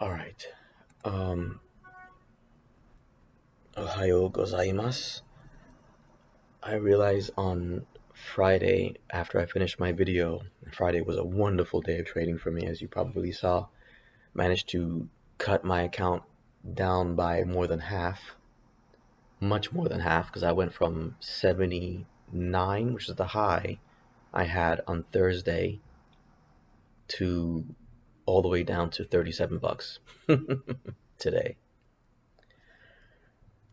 All right. Um, Ohayo gozaimasu. I realized on Friday, after I finished my video, Friday was a wonderful day of trading for me, as you probably saw. Managed to cut my account down by more than half, much more than half, because I went from 79, which is the high I had on Thursday, to all the way down to 37 bucks today.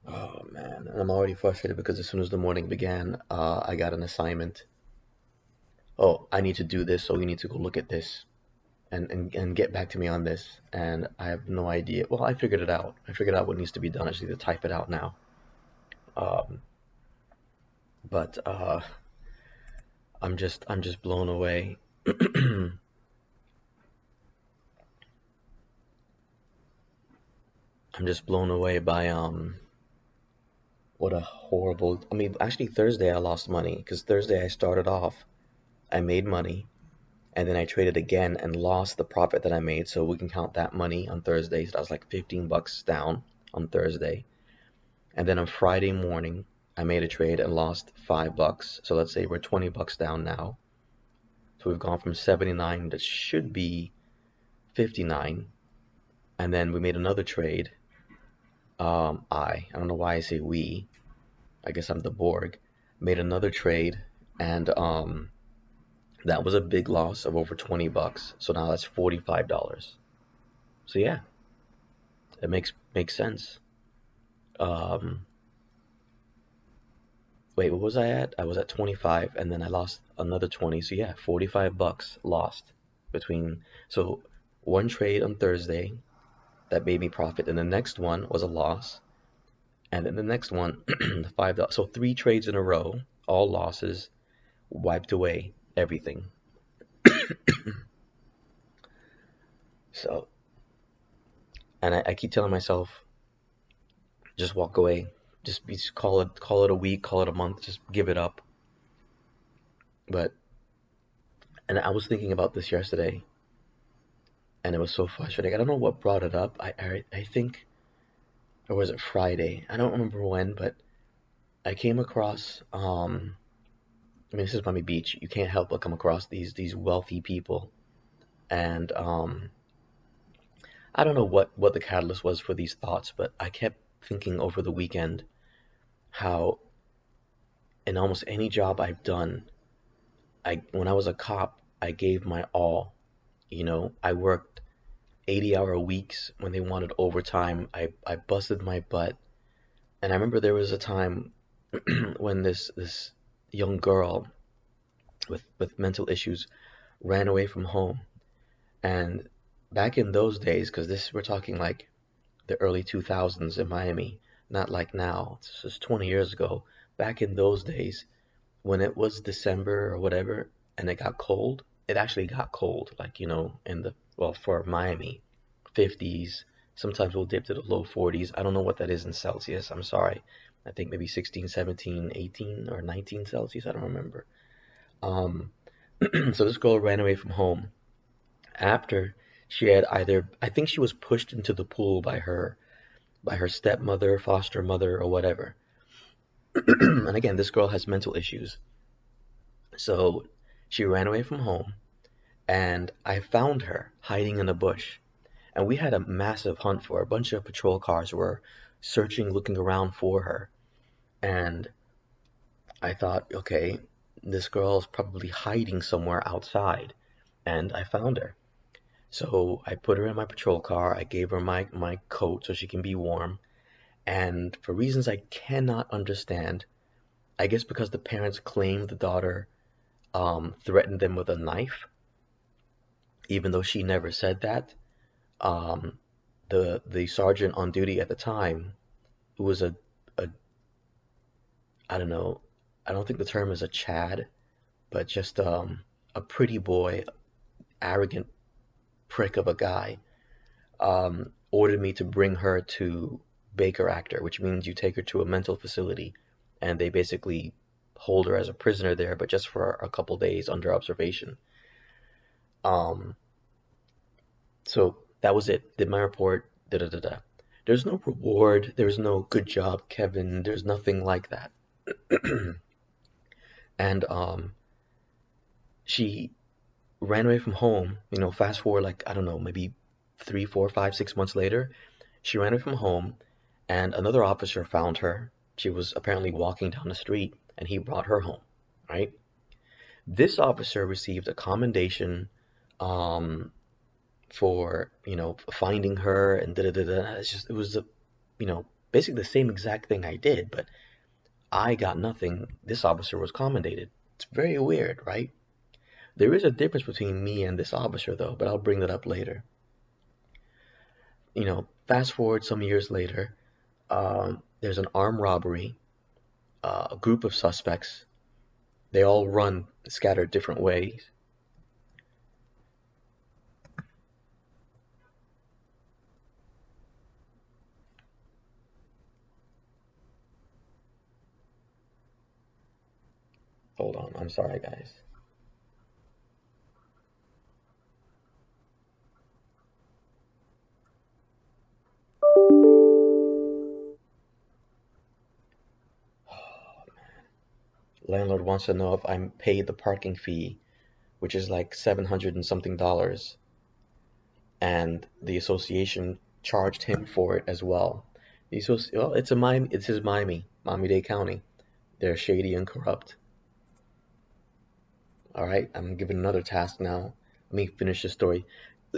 Oh man, and I'm already frustrated because as soon as the morning began, I got an assignment. Oh, I need to do this, so you need to go look at this and get back to me on this. And I have no idea. Well, I figured it out. I figured out what needs to be done. I just need to type it out now. Um, but I'm just blown away. I'm just blown away by what a horrible. I mean, actually Thursday I lost money because Thursday I started off, I made money, and then I traded again and lost the profit that I made. So we can count that money on Thursday. So that was like 15 bucks down on Thursday. And then on Friday morning, I made a trade and lost 5 bucks. So let's say we're 20 bucks down now. So we've gone from 79 that should be 59. And then we made another trade. I don't know why I say we. I guess I'm the Borg. Made another trade, and that was a big loss of over 20 bucks. So now that's $45. So yeah, it makes sense. Um, Wait, what was I at? I was at 25 and then I lost another 20. So yeah, 45 bucks lost between. So one trade on Thursday that made me profit, and the next one was a loss, and then the next one, the $5. So three trades in a row, all losses, wiped away everything. So, and I keep telling myself, just walk away, just call it a week, call it a month, just give it up. But and I was thinking about this yesterday, and it was so frustrating. I don't know what brought it up. I think, or was it Friday? I don't remember when, but I came across. I mean, this is Miami Beach. You can't help but come across these wealthy people, and I don't know what the catalyst was for these thoughts, but I kept thinking over the weekend how in almost any job I've done, I when I was a cop, I gave my all. I worked 80-hour weeks when they wanted overtime. I busted my butt. And I remember there was a time when this young girl with mental issues ran away from home. And back in those days, because this we're talking like the early 2000s in Miami, not like now. This is 20 years ago. Back in those days, when it was December or whatever, and it got cold, it actually got cold. Like in the well for Miami, 50s. Sometimes we'll dip to the low 40s. I don't know what that is in Celsius. I'm sorry. I think maybe 16, 17, 18, or 19 Celsius. I don't remember. Um, so this girl ran away from home after she had either, I think she was pushed into the pool by her stepmother, foster mother, or whatever. And again, this girl has mental issues. So she ran away from home, and I found her hiding in a bush. And we had a massive hunt for her. A bunch of patrol cars were searching, looking around for her. And I thought, okay, this girl is probably hiding somewhere outside. And I found her. So I put her in my patrol car. I gave her my coat so she can be warm. And for reasons I cannot understand, I guess because the parents claimed the daughter threatened them with a knife, even though she never said that. Um, the sergeant on duty at the time, who was a I don't know, I don't think the term is a Chad, but just a pretty boy, arrogant prick of a guy, ordered me to bring her to Baker Actor, which means you take her to a mental facility, and they basically hold her as a prisoner there, but just for a couple days under observation. Um, so That was it. Did my report. Da da da da. There's no reward. There's no good job, Kevin. There's nothing like that. And she ran away from home. Fast forward like I don't know, maybe 3, 4, 5, 6 months later, she ran away from home, and another officer found her. She was apparently walking down the street, and he brought her home. Right? This officer received a commendation um, for finding her and da da da da. It was basically the same exact thing I did, but I got nothing. This officer was commended. It's very weird, right? There is a difference between me and this officer, though, but I'll bring that up later. Fast forward some years later, there's an armed robbery, a group of suspects. They all run scattered different ways. Hold on, I'm sorry, guys. Landlord wants to know if I'm paid the parking fee, which is like 700 and something dollars, and the association charged him for it as well. Well, it's his Miami-Dade County. They're shady and corrupt. All right, I'm given another task now. Let me finish this story.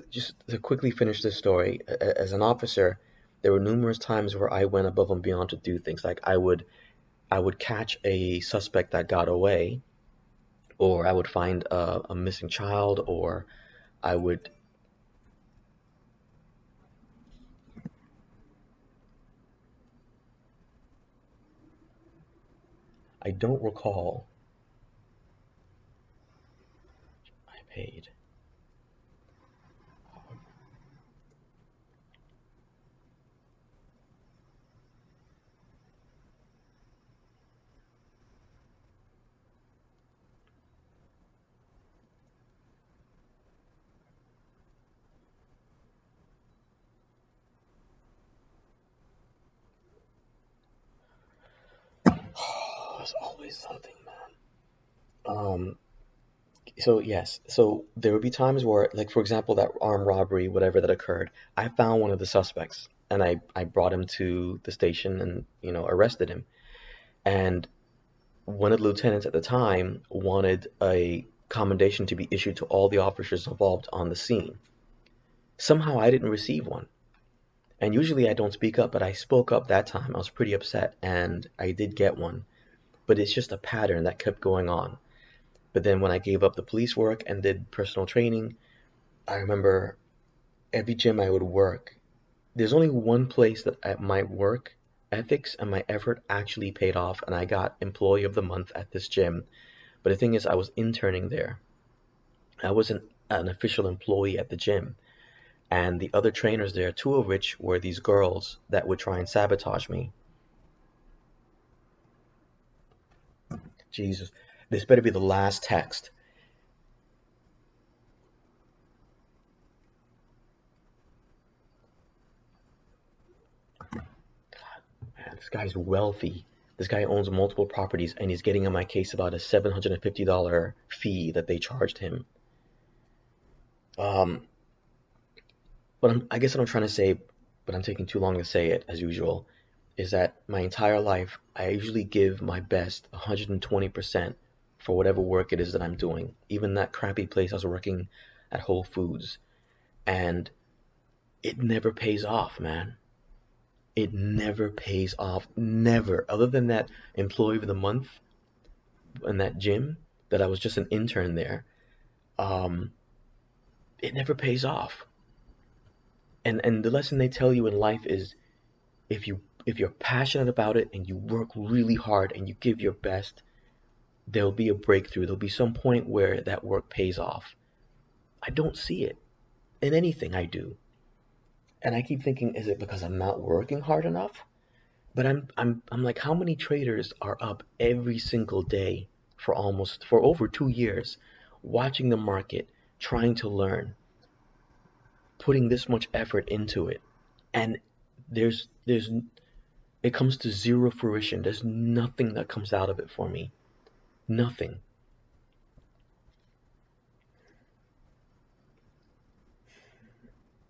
Just to quickly finish this story, as an officer, there were numerous times where I went above and beyond to do things. Like I would catch a suspect that got away, or I would find a missing child, or I would. I don't recall I paid. Oh, there's always something, man. So yes, so there would be times where, like for example, that armed robbery, whatever that occurred, I found one of the suspects and I brought him to the station and arrested him. And one of the lieutenants at the time wanted a commendation to be issued to all the officers involved on the scene. Somehow I didn't receive one. And usually I don't speak up, but I spoke up that time. I was pretty upset and I did get one. But it's just a pattern that kept going on. But then when I gave up the police work and did personal training, I remember every gym I would work, there's only one place that my work ethics and my effort actually paid off, and I got Employee of the Month at this gym. But the thing is, I was interning there. I wasn't an official employee at the gym. And the other trainers there, two of which were these girls that would try and sabotage me. Jesus, this better be the last text. Man, this guy's wealthy. This guy owns multiple properties and he's getting on my case about a $750 fee that they charged him. Um, I guess what I'm trying to say, but I'm taking too long to say it as usual, is that my entire life I usually give my best 120% for whatever work it is that I'm doing. Even that crappy place I was working at Whole Foods, and it never pays off, man. It never pays off. Never. Other than that employee of the month in that gym, that I was just an intern there, um, it never pays off. And the lesson they tell you in life is if you're passionate about it and you work really hard and you give your best, there'll be a breakthrough. There'll be some point where that work pays off. I don't see it in anything I do. And I keep thinking, is it because I'm not working hard enough? But I'm like, how many traders are up every single day for over 2 years, watching the market, trying to learn, putting this much effort into it, and there's it comes to zero fruition. There's nothing that comes out of it for me. Nothing.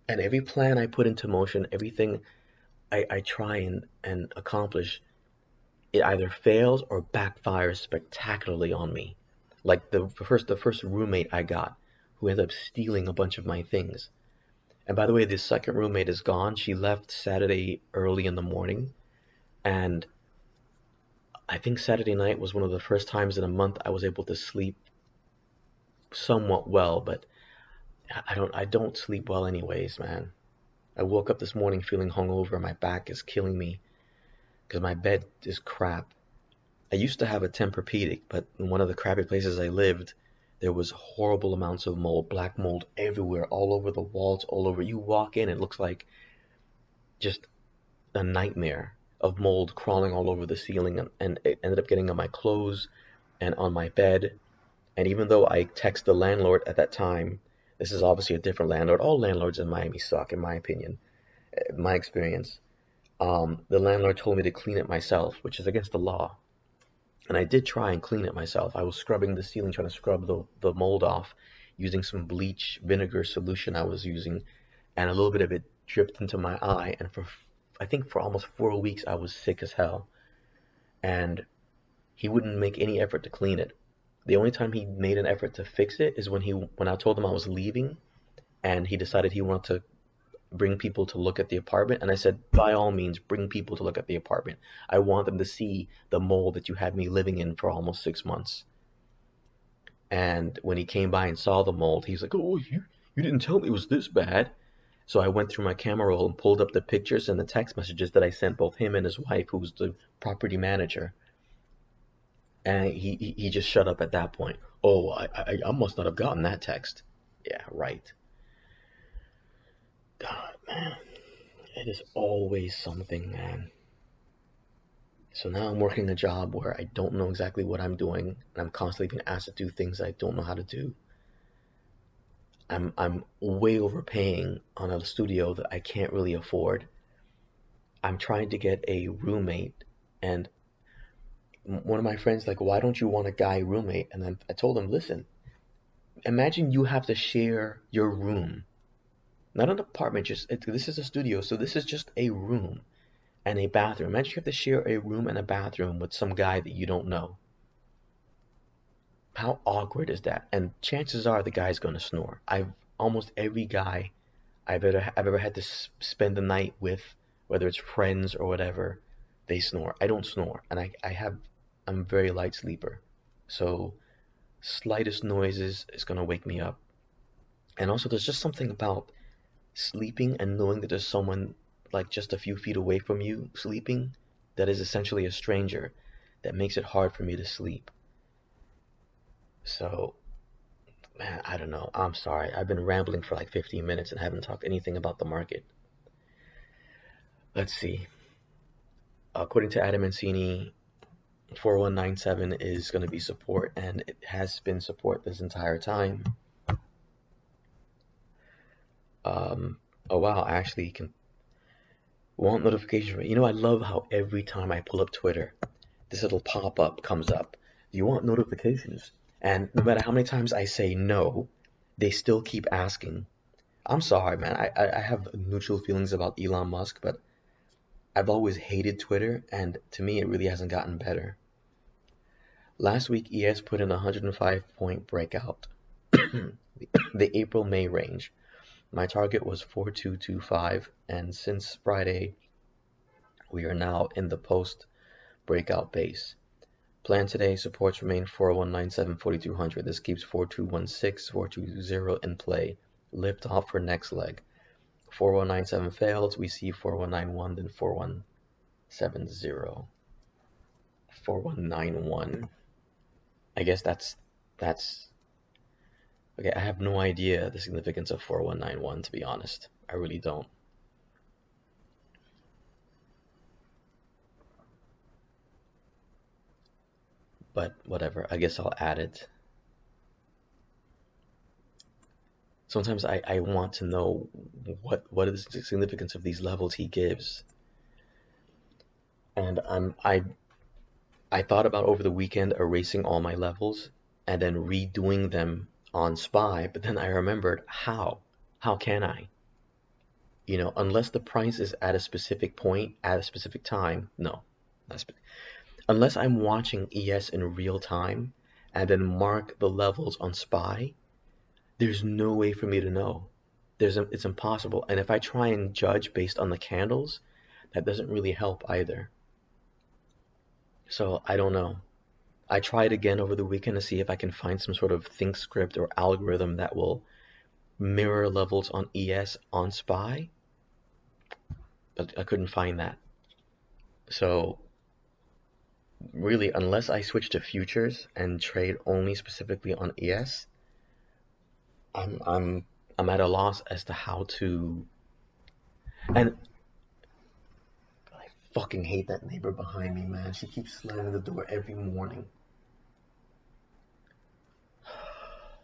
And every plan I put into motion, everything I try and accomplish, it either fails or backfires spectacularly on me. Like the first roommate I got, who ended up stealing a bunch of my things. And by the way, this second roommate is gone. She left Saturday early in the morning, and I think Saturday night was one of the first times in a month I was able to sleep somewhat well, but I don't sleep well anyways, man. I woke up this morning feeling hungover. My back is killing me because my bed is crap. I used to have a Tempur-Pedic, but in one of the crappy places I lived, there was horrible amounts of mold, black mold everywhere, all over the walls, all over. You walk in, it looks like just a nightmare of mold crawling all over the ceiling, and it ended up getting on my clothes and on my bed. And even though I text the landlord at that time, this is obviously a different landlord. All landlords in Miami suck, in my opinion, my experience. The landlord told me to clean it myself, which is against the law. And I did try and clean it myself. I was scrubbing the ceiling, trying to scrub the mold off using some bleach vinegar solution I was using, and a little bit of it dripped into my eye. And I think for almost 4 weeks, I was sick as hell. And he wouldn't make any effort to clean it. The only time he made an effort to fix it is when I told him I was leaving, and he decided he wanted to bring people to look at the apartment. And I said, by all means, bring people to look at the apartment. I want them to see the mold that you had me living in for almost 6 months. And when he came by and saw the mold, he was like, oh, you didn't tell me it was this bad. So I went through my camera roll and pulled up the pictures and the text messages that I sent both him and his wife, who was the property manager. And he just shut up at that point. Oh, I must not have gotten that text. Yeah, right. God, man. It is always something, man. So now I'm working a job where I don't know exactly what I'm doing, and I'm constantly being asked to do things I don't know how to do. I'm way overpaying on a studio that I can't really afford. I'm trying to get a roommate, and one of my friends like, why don't you want a guy roommate? And then I told him, listen, imagine you have to share your room, not an apartment. This is a studio, so this is just a room and a bathroom. Imagine you have to share a room and a bathroom with some guy that you don't know. How awkward is that? And chances are the guy's going to snore. I've almost every guy I've ever had to spend the night with, whether it's friends or whatever, they snore. I don't snore, and I'm a very light sleeper. So slightest noises is going to wake me up. And also there's just something about sleeping and knowing that there's someone like just a few feet away from you sleeping that is essentially a stranger that makes it hard for me to sleep. So, man, I don't know. I'm sorry. I've been rambling for like 15 minutes and haven't talked anything about the market. Let's see. According to Adam Mancini, 4197 is going to be support, and it has been support this entire time. Oh wow, I actually can want notification. I love how every time I pull up Twitter, this little pop-up comes up. Do you want notifications? And no matter how many times I say no, they still keep asking. I'm sorry, man. I have neutral feelings about Elon Musk, but I've always hated Twitter, and to me, it really hasn't gotten better. Last week, ES put in a 105-point breakout, the April-May range. My target was 4225, and since Friday, we are now in the post-breakout base. Plan today, supports remain 4197, 4200. This keeps 4216, 420 in play. Lift off for next leg. 4197 failed, we see 4191, then 4170. 4191. I guess that's okay. I have no idea the significance of 4191, to be honest. I really don't. But whatever, I guess I'll add it. sometimes I want to know what is the significance of these levels he gives. And I thought about over the weekend erasing all my levels and then redoing them on SPY, but then I remembered how? How can I? Unless the price is at a specific point at a specific time, no. Unless I'm watching ES in real time and then mark the levels on SPY, there's no way for me to know. It's impossible. And if I try and judge based on the candles, that doesn't really help either. So I don't know. I tried again over the weekend to see if I can find some sort of think script or algorithm that will mirror levels on ES on SPY, but I couldn't find that. So really, unless I switch to futures and trade only specifically on ES, I'm at a loss as to how to. And I fucking hate that neighbor behind me, man. She keeps slamming the door every morning.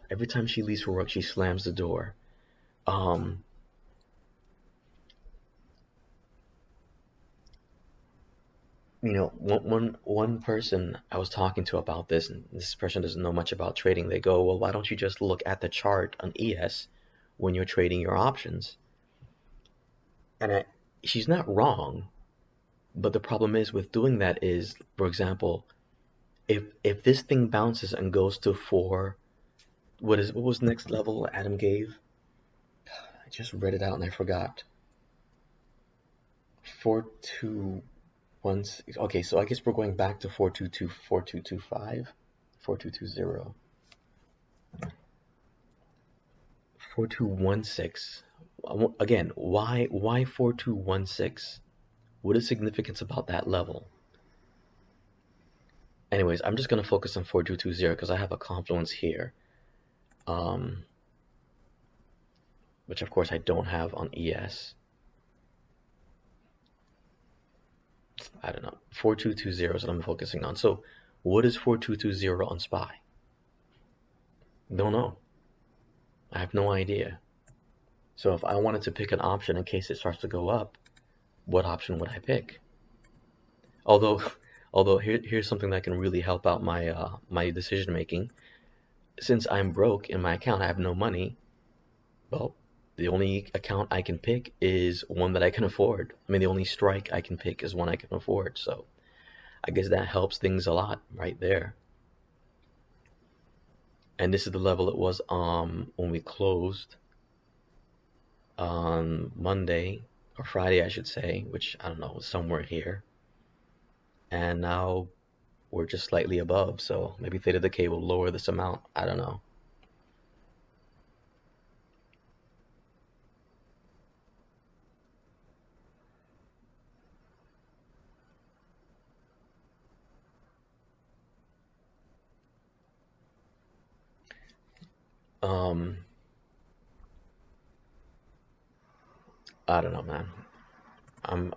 Every time she leaves for work, she slams the door. Um, one person I was talking to about this, and this person doesn't know much about trading. They go, well, why don't you just look at the chart on ES when you're trading your options? And she's not wrong, but the problem is with doing that is, for example, if this thing bounces and goes to what was next level Adam gave? I just read it out and I forgot. 4216. Okay, so I guess we're going back to 422, 4225, 4220, 4216. Again, why 4216? What is significance about that level? Anyways, I'm just gonna focus on 4220 because I have a confluence here, um, which of course I don't have on ES. I don't know. 4220 is what I'm focusing on. So what is 4220 on SPY? Don't know. I have no idea. So if I wanted to pick an option in case it starts to go up, what option would I pick? Although, although here's something that can really help out my decision making. Since I'm broke in my account, I have no money. Well, the only account I can pick is one that I can afford. I mean, the only strike I can pick is one I can afford. So I guess that helps things a lot right there. And this is the level it was when we closed on Monday or Friday, I should say, which I don't know, was somewhere here. And now we're just slightly above, so maybe theta decay will lower this amount. I don't know. Um, I don't know, man.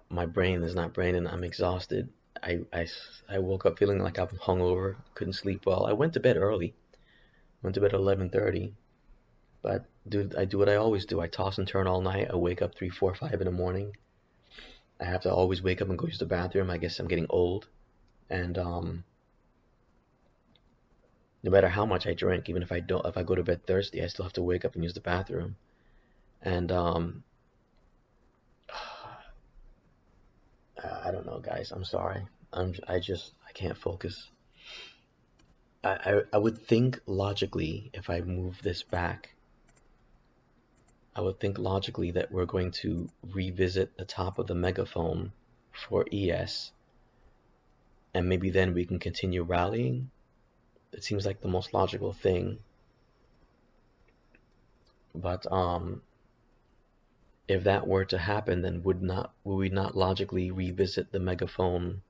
My brain is not braining. I'm exhausted. I woke up feeling like I'm hungover, couldn't sleep well. I went to bed early. Went to bed at 11:30. But dude, I do what I always do. I toss and turn all night. I wake up 3, 4, 5 in the morning. I have to always wake up and go use the bathroom. I guess I'm getting old. And no matter how much I drink, even if I go to bed thirsty, I still have to wake up and use the bathroom. And I don't know, guys. I'm sorry. I can't focus. I would think logically if I move this back, I would think logically that we're going to revisit the top of the megaphone for ES, and maybe then we can continue rallying. It seems like the most logical thing. But if that were to happen, then would we not logically revisit the megaphone,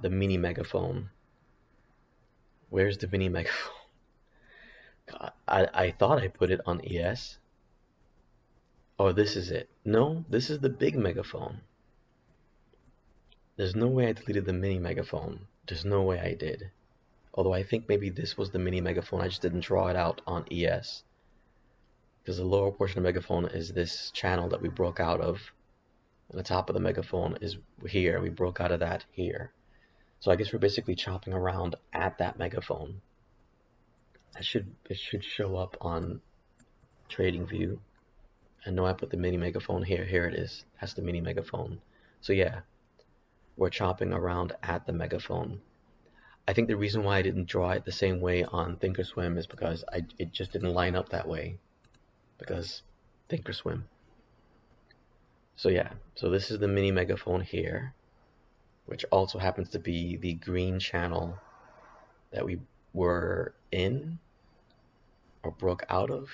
the mini megaphone? Where's the mini megaphone? God, I thought I put it on ES. Oh, this is it. No, this is the big megaphone. There's no way I deleted the mini megaphone. There's no way I did. Although I think maybe this was the mini megaphone, I just didn't draw it out on ES. because the lower portion of megaphone is this channel that we broke out of. And the top of the megaphone is here. We broke out of that here. So I guess we're basically chopping around at that megaphone. It should show up on TradingView. I know I put the mini megaphone here. Here it is. That's the mini megaphone. So yeah, we're chopping around at the megaphone. I think the reason why I didn't draw it the same way on Thinkorswim is because it just didn't line up that way. Because Thinkorswim. So yeah, so this is the mini megaphone here, which also happens to be the green channel that we were in or broke out of,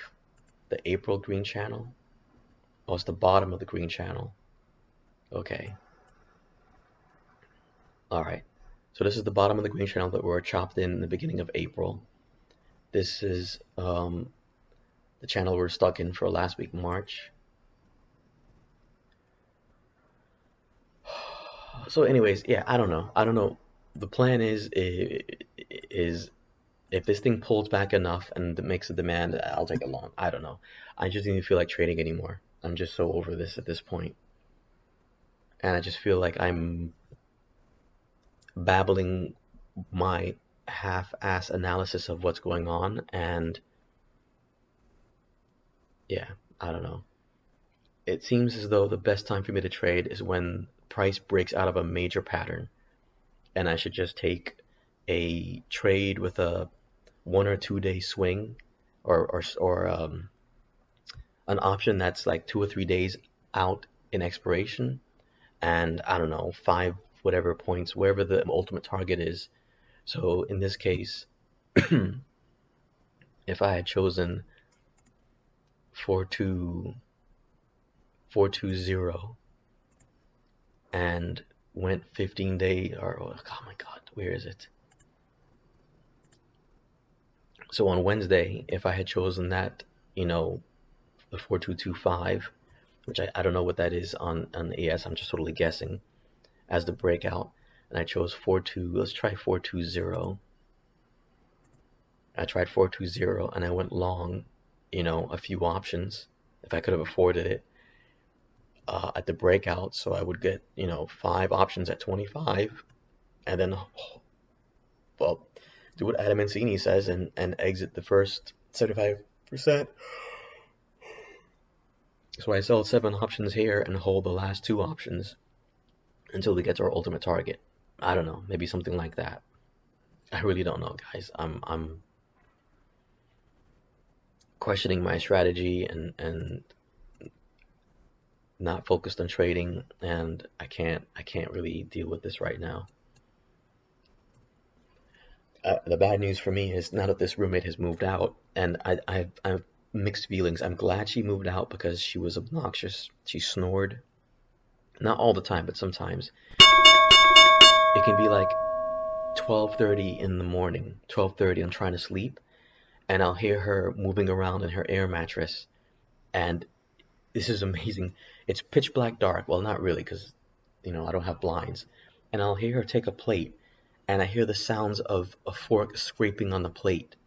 the April green channel. Oh, it's the bottom of the green channel. Okay. All right. So this is the bottom of the green channel that we were chopped in the beginning of April. This is the channel we were stuck in for last week, March. So anyways, yeah, I don't know. The plan is if this thing pulls back enough and makes a demand, I'll take it long. I don't know. I just didn't feel like trading anymore. I'm just so over this at this point. And I just feel like I'm babbling my half-ass analysis of what's going on, and yeah, I don't know. It seems as though the best time for me to trade is when price breaks out of a major pattern, and I should just take a trade with a 1 or 2 day swing, or an option that's like 2 or 3 days out in expiration, and I don't know, 5 whatever points, wherever the ultimate target is. So in this case, if I had chosen 420 and went 15 day, or oh my god, where is it? So on Wednesday, if I had chosen that, the 4225, which I don't know what that is on the ES, I'm just totally guessing, as the breakout, and I chose 42, let's try 420. I tried 420 and I went long, a few options if I could have afforded it at the breakout. So I would get, 5 options at 25, and then, well, do what Adam Mancini says and exit the first 75%. So I sell 7 options here and hold the last 2 options until we get to our ultimate target. I don't know, maybe something like that. I really don't know, guys. I'm questioning my strategy and not focused on trading, and I can't really deal with this right now. The bad news for me is now that this roommate has moved out, and I have mixed feelings. I'm glad she moved out because she was obnoxious. She snored. Not all the time, but sometimes. It can be like 12:30 in the morning, 12:30, I'm trying to sleep, and I'll hear her moving around in her air mattress, and this is amazing. It's pitch black dark. Well, not really, because, I don't have blinds. And I'll hear her take a plate, and I hear the sounds of a fork scraping on the plate.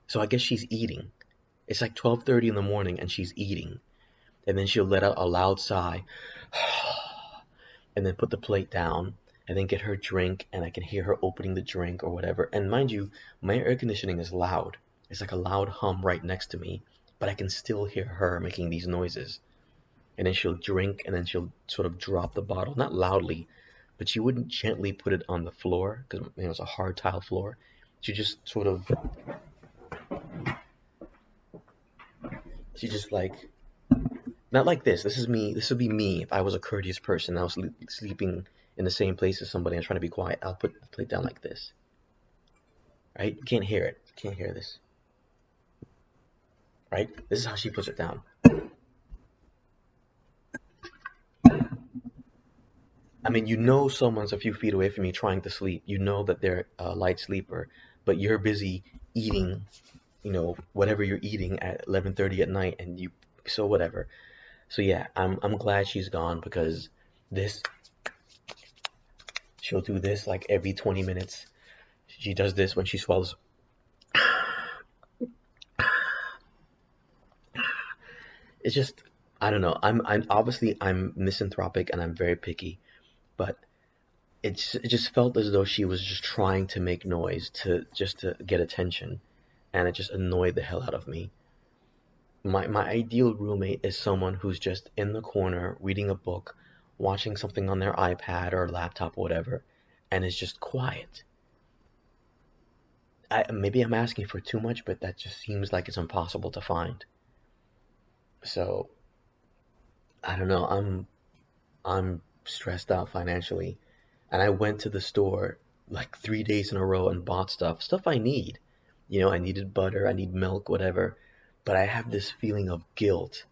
So I guess she's eating. It's like 12:30 in the morning, and she's eating. And then she'll let out a loud sigh, and then put the plate down, and then get her drink, and I can hear her opening the drink or whatever. And mind you, my air conditioning is loud. It's like a loud hum right next to me, but I can still hear her making these noises. And then she'll drink, and then she'll sort of drop the bottle, not loudly, but she wouldn't gently put it on the floor, because it's a hard tile floor. She just like, not like this. This would be me if I was a courteous person. I was sleeping in the same place as somebody. I'm trying to be quiet. I'll put the plate down like this. Right? You can't hear it. You can't hear this. Right? This is how she puts it down. I mean, someone's a few feet away from you trying to sleep. You know that they're a light sleeper, but you're busy eating, whatever you're eating at 11:30 at night, and so whatever. So yeah, I'm glad she's gone, because she'll do this like every 20 minutes. She does this when she swallows. it's just, I don't know. I'm obviously I'm misanthropic and I'm very picky, but it just felt as though she was just trying to make noise to get attention, and it just annoyed the hell out of me. My ideal roommate is someone who's just in the corner reading a book, watching something on their iPad or laptop or whatever, and is just quiet. Maybe I'm asking for too much, but that just seems like it's impossible to find. So I don't know. I'm stressed out financially, and I went to the store like 3 days in a row and bought stuff I need. I needed butter, I need milk, whatever. But I have this feeling of guilt,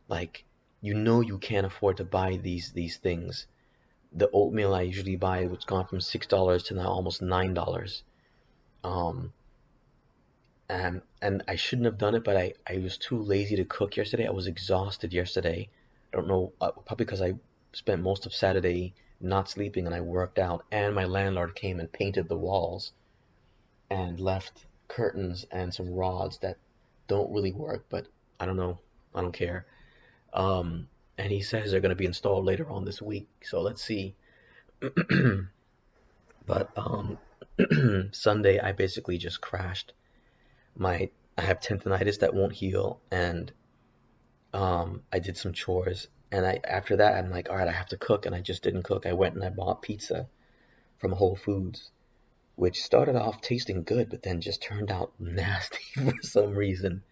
like you can't afford to buy these things. The oatmeal I usually buy, it's gone from $6 to now almost $9. Um, and I shouldn't have done it, but I was too lazy to cook yesterday. I was exhausted yesterday. I don't know, probably because I spent most of Saturday not sleeping and I worked out, and my landlord came and painted the walls and left curtains and some rods that don't really work, but I don't know. I don't care. And he says they're going to be installed later on this week, so let's see. But Sunday I basically just crashed. My I have tendonitis that won't heal, and I did some chores, and I after that I'm like, all right, I have to cook, and I just didn't cook. I went and I bought pizza from Whole Foods, which started off tasting good, but then just turned out nasty for some reason.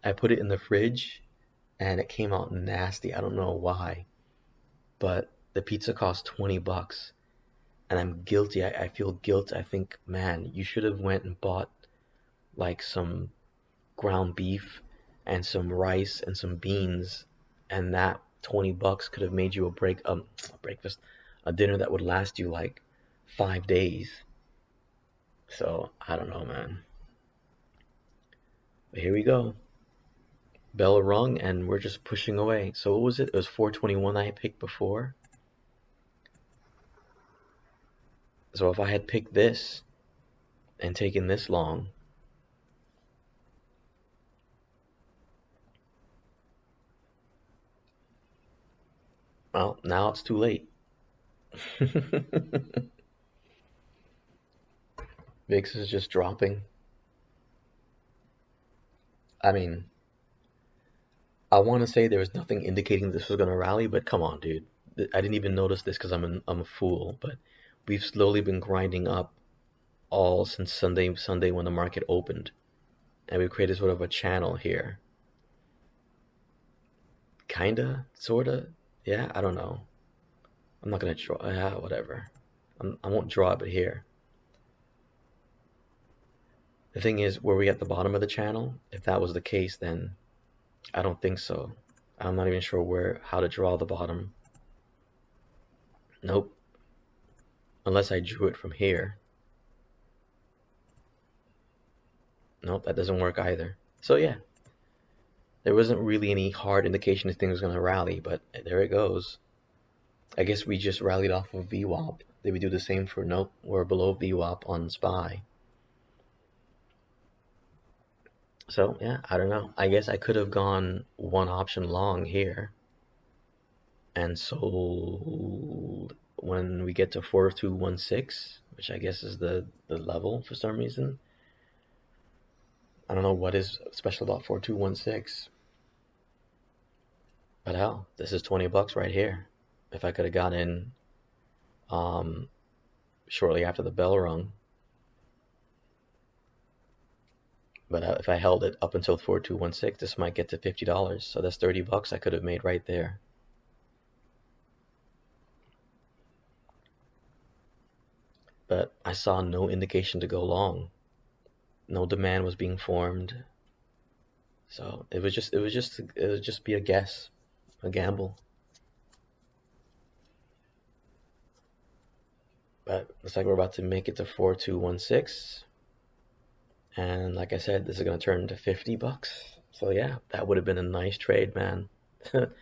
I put it in the fridge, and it came out nasty. I don't know why, but the pizza cost $20, and I'm guilty. I feel guilt. I think, man, you should have went and bought like some ground beef and some rice and some beans, and that $20 could have made you a breakfast, a dinner that would last you like 5 days. So I don't know, man. But here we go. Bell rung and we're just pushing away. So what was it? It was 421 I picked before. So if I had picked this and taken this long, well, now it's too late. VIX is just dropping. I mean, I want to say there was nothing indicating this was going to rally, but come on, dude. I didn't even notice this because I'm a fool, but we've slowly been grinding up all since Sunday when the market opened. And we've created sort of a channel here. Kinda, sorta. Yeah, I don't know. I'm not gonna draw. Yeah, whatever. I won't draw it, but here. The thing is, were we at the bottom of the channel? If that was the case, then I don't think so. I'm not even sure how to draw the bottom. Nope. Unless I drew it from here. Nope, that doesn't work either. So yeah, there wasn't really any hard indication this thing was gonna rally, but there it goes. I guess we just rallied off of VWAP. Did we do the same for nope? We're below VWAP on SPY. So yeah, I don't know. I guess I could have gone one option long here and sold when we get to 4216, which I guess is the level for some reason. I don't know what is special about 4216, but hell, this is $20 right here. If I could have got in um, shortly after the bell rung, but if I held it up until 4216, this might get to $50. So that's $30 I could have made right there. But I saw no indication to go long. No demand was being formed. So it would just be a guess, a gamble. But looks like we're about to make it to 4216. And like I said, this is gonna turn into $50. So yeah, that would have been a nice trade, man. That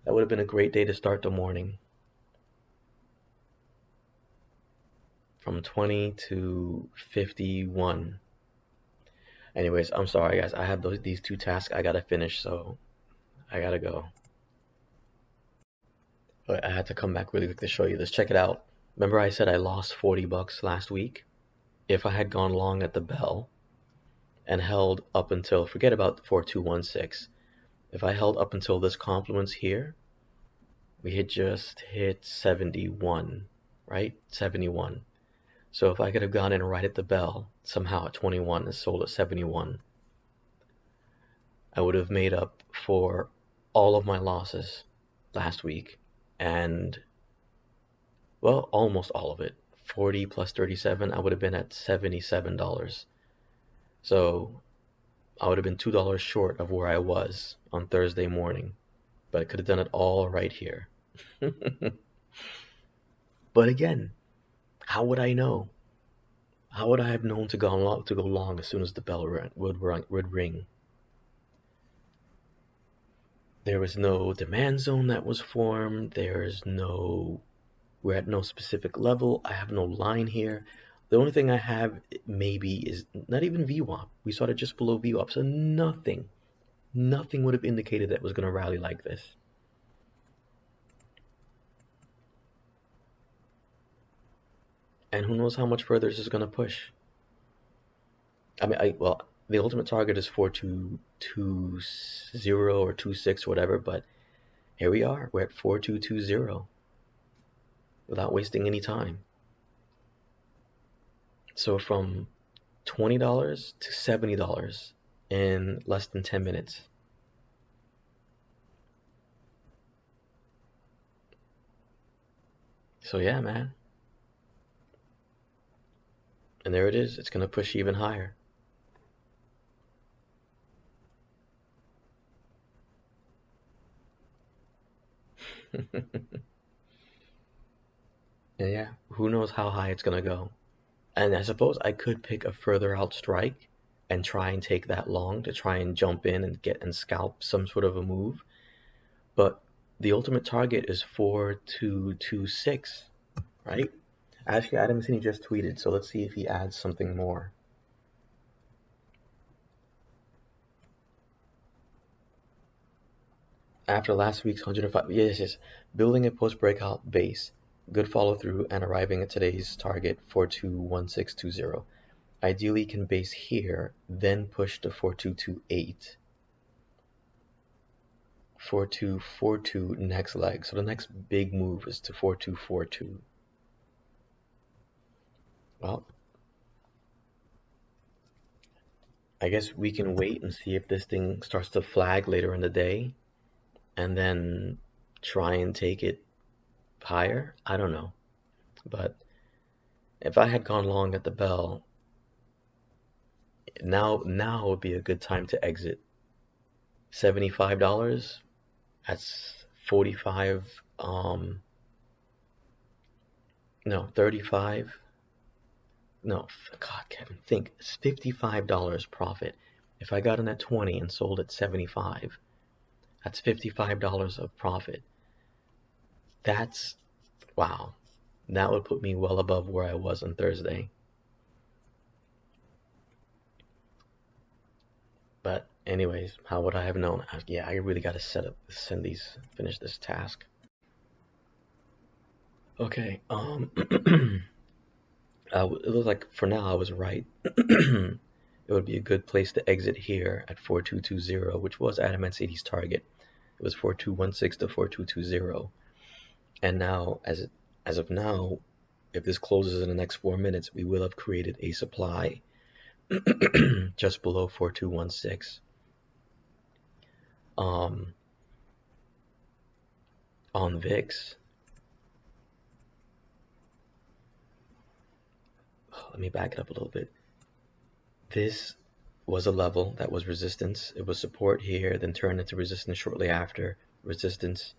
would have been a great day to start the morning. From 20 to 51. Anyways, I'm sorry guys. I have these two tasks I gotta finish, so I gotta go. But I had to come back really quick to show you this. Check it out. Remember I said I lost 40 bucks last week? If I had gone long at the bell and held up until, forget about 4216, if I held up until this confluence here, we had just hit 71, right? 71. So if I could have gone in right at the bell, somehow at 21 and sold at 71, I would have made up for all of my losses last week. And, well, almost all of it. 40 plus 37, I would have been at $77. So I would have been $2 short of where I was on Thursday morning. But I could have done it all right here. But again, how would I know? How would I have known to go long as soon as the bell would ring? There was no demand zone that was formed. We're at no specific level. I have no line here. The only thing I have maybe is not even VWAP. We started just below VWAP, so nothing would have indicated that it was going to rally like this. And who knows how much further this is going to push. I mean, well, the ultimate target is 4220 or 26, whatever, but here we are. We're at 4220 without wasting any time. So from $20 to $70 in less than 10 minutes. So yeah, man. And there it is. It's going to push even higher. Yeah, who knows how high it's going to go. And I suppose I could pick a further out strike and try and take that long to try and jump in and get and scalp some sort of a move. But the ultimate target is 4226, right? Actually, Adam Cini just tweeted, so let's see if he adds something more. After last week's 105, yes, building a post-breakout base, good follow-through, and arriving at today's target 421620. Ideally, you can base here, then push to 4228. 4242 next leg. So the next big move is to 4242. Well, I guess we can wait and see if this thing starts to flag later in the day and then try and take it higher. I don't know. But if I had gone long at the bell, now would be a good time to exit. $75, that's 45, no, 35. No, God, Kevin, think, it's $55 profit. If I got in at 20 and sold at 75, that's $55 of profit. That's, wow, that would put me well above where I was on Thursday. But anyways, how would I have known? Yeah, I really got to finish this task. Okay, it looks like for now I was right. It would be a good place to exit here at 4220, which was Adamant City's target. It was 4216 to 4220. And now, as of now, if this closes in the next 4 minutes, we will have created a supply just below 4216. On VIX, let me back it up a little bit. This was a level that was resistance. It was support here, then turned into resistance shortly after. Resistance.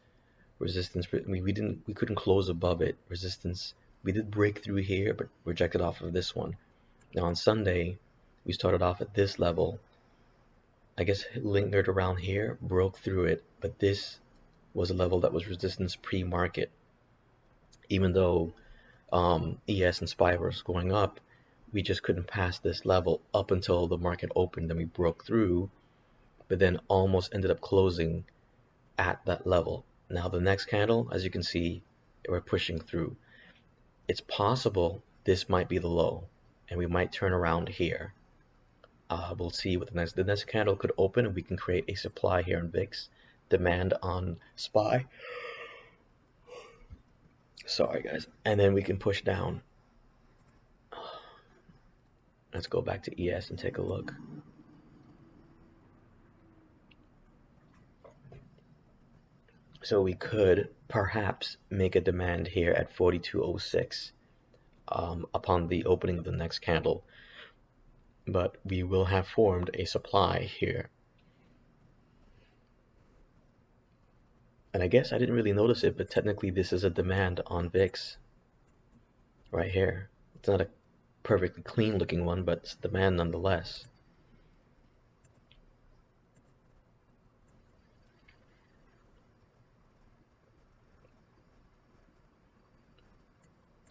We couldn't close above it. Resistance. We did break through here, but rejected off of this one. Now on Sunday, we started off at this level. I guess it lingered around here, broke through it, but this was a level that was resistance pre-market. Even though ES and SPY was going up, we just couldn't pass this level up until the market opened. Then we broke through, but then almost ended up closing at that level. Now the next candle, as you can see, we're pushing through. It's possible this might be the low, and we might turn around here. We'll see what the next candle could open, and we can create a supply here in VIX, demand on SPY. Sorry guys, and then we can push down. Let's go back to ES and take a look. So we could perhaps make a demand here at 42.06 upon the opening of the next candle, but we will have formed a supply here. And I guess I didn't really notice it, but technically this is a demand on VIX right here. It's not a perfectly clean looking one, but it's a demand nonetheless.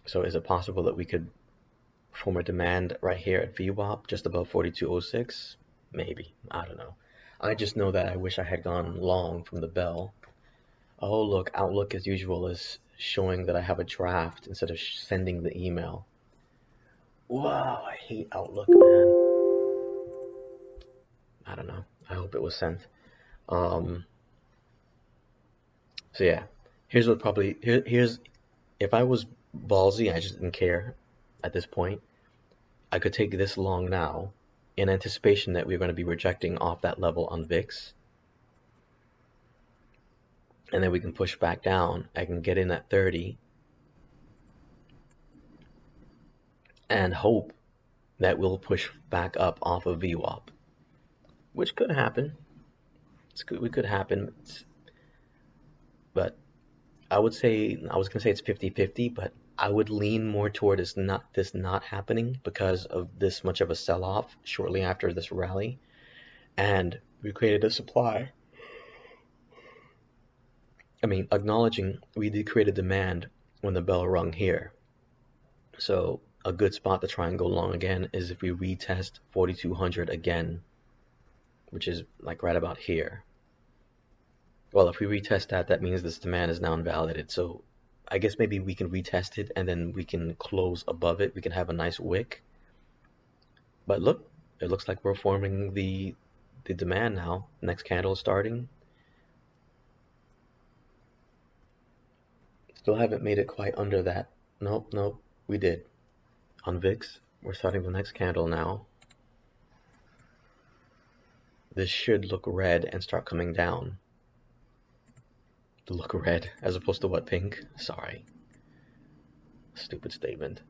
So is it possible that we could form a demand right here at VWAP just above 42.06? Maybe, I don't know. I just know that I wish I had gone long from the bell. Oh look, Outlook as usual is showing that I have a draft instead of sending the email. Wow, I hate Outlook, man. I don't know. I hope it was sent. So yeah, here's what probably here's if I was ballsy, I just didn't care at this point. I could take this long now in anticipation that we're going to be rejecting off that level on VIX. And then we can push back down. I can get in at 30 and hope that we'll push back up off of VWAP, which could happen. We could happen, but I was gonna say it's 50-50, but I would lean more toward this not happening because of this much of a sell-off shortly after this rally, and we created a supply. I mean, acknowledging we did create a demand when the bell rung here. So a good spot to try and go long again is if we retest 4200 again, which is like right about here. Well, if we retest that, that means this demand is now invalidated. So I guess maybe we can retest it and then we can close above it. We can have a nice wick. But look, it looks like we're forming the demand now. Next candle is starting. Still haven't made it quite under that. Nope, we did. On VIX, we're starting the next candle now. This should look red and start coming down. To look red as opposed to what, pink? Sorry. Stupid statement.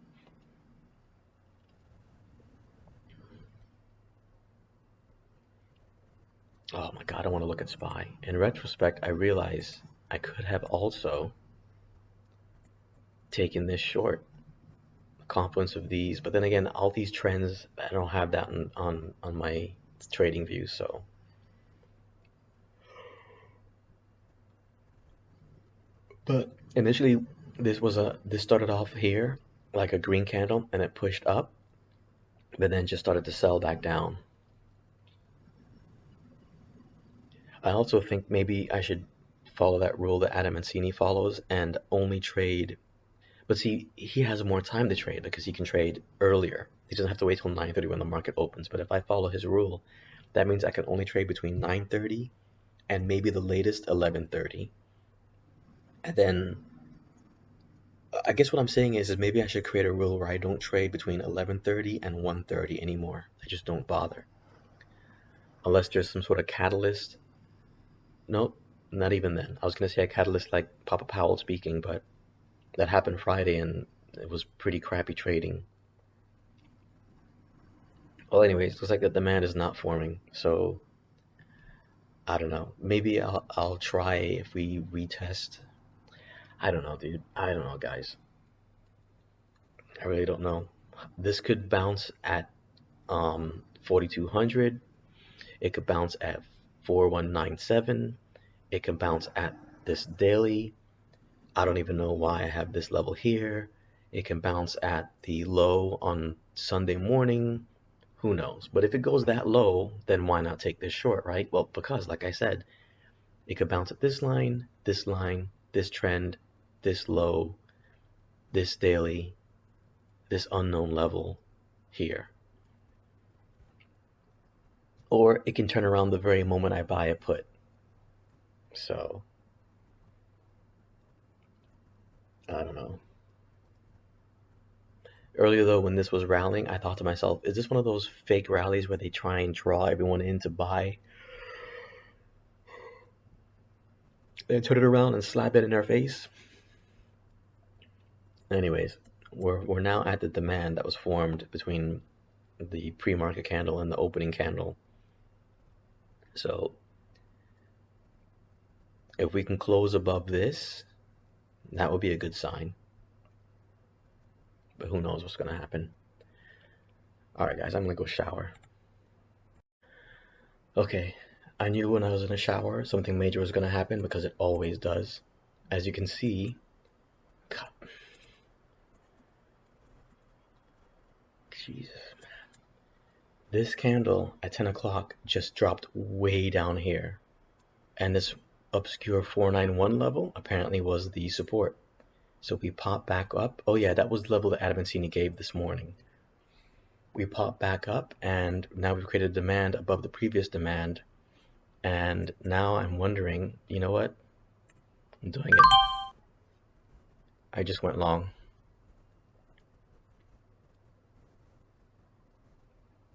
Oh my god, I want to look at SPY. In retrospect, I realize I could have also taken this short. A confluence of these, but then again, all these trends, I don't have that on my trading view, so. But initially, this started off here like a green candle, and it pushed up, but then just started to sell back down. I also think maybe I should follow that rule that Adam Mancini follows and only trade. But see, he has more time to trade because he can trade earlier. He doesn't have to wait till 9:30 when the market opens. But if I follow his rule, that means I can only trade between 9:30 and maybe the latest 11:30. And then I guess what I'm saying is maybe I should create a rule where I don't trade between 11:30 and 1:30 anymore. I just don't bother. Unless there's some sort of catalyst. Nope, not even then. I was going to say a catalyst like Papa Powell speaking, but that happened Friday and it was pretty crappy trading. Well, anyways, looks like the demand is not forming, so I don't know. Maybe I'll try if we retest. I don't know, dude. I don't know, guys. I really don't know. This could bounce at 4200. It could bounce at 4197. It can bounce at this daily. I don't even know why I have this level here. It can bounce at the low on Sunday morning. Who knows? But if it goes that low, then why not take this short, right? Well, because like I said, It could bounce at this line, this trend, this low, this daily, this unknown level here. Or it can turn around the very moment I buy a put. So, I don't know. Earlier though, when this was rallying, I thought to myself, is this one of those fake rallies where they try and draw everyone in to buy, then turn it around and slap it in their face? Anyways, we're now at the demand that was formed between the pre-market candle and the opening candle. So if we can close above this, that would be a good sign. But who knows what's going to happen. All right, guys, I'm going to go shower. Okay, I knew when I was in the shower something major was going to happen because it always does. As you can see, God, Jesus, man. This candle at 10 o'clock just dropped way down here. And this obscure 491 level apparently was the support. So we pop back up. Oh yeah, that was the level that Adamancini gave this morning. We pop back up, and now we've created a demand above the previous demand. And now I'm wondering, you know what? I'm doing it. I just went long.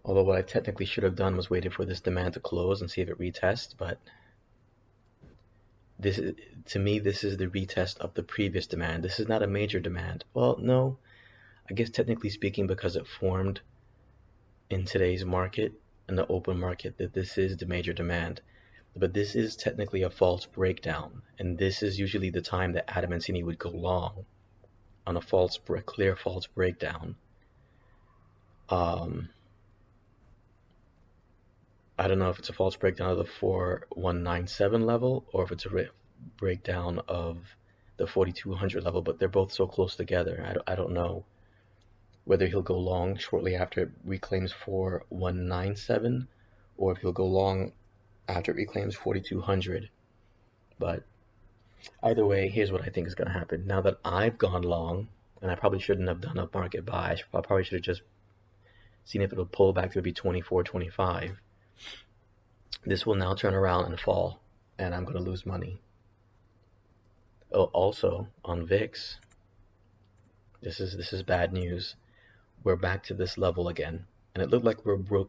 Although what I technically should have done was waited for this demand to close and see if it retests, but this is, to me, this is the retest of the previous demand. This is not a major demand. Well, no, I guess technically speaking, because it formed in today's market, in the open market, that this is the major demand. But this is technically a false breakdown, and this is usually the time that Adamancini would go long on a clear false breakdown. I don't know if it's a false breakdown of the 4197 level or if it's a breakdown of the 4200 level, but they're both so close together. I don't know whether he'll go long shortly after it reclaims 4197 or if he'll go long after it reclaims 4200. But either way, here's what I think is going to happen. Now that I've gone long, and I probably shouldn't have done a market buy, I probably should have just seen if it'll pull back to maybe 24, 25. This will now turn around and fall, and I'm going to lose money. Oh, also on VIX, this is bad news. We're back to this level again, and it looked like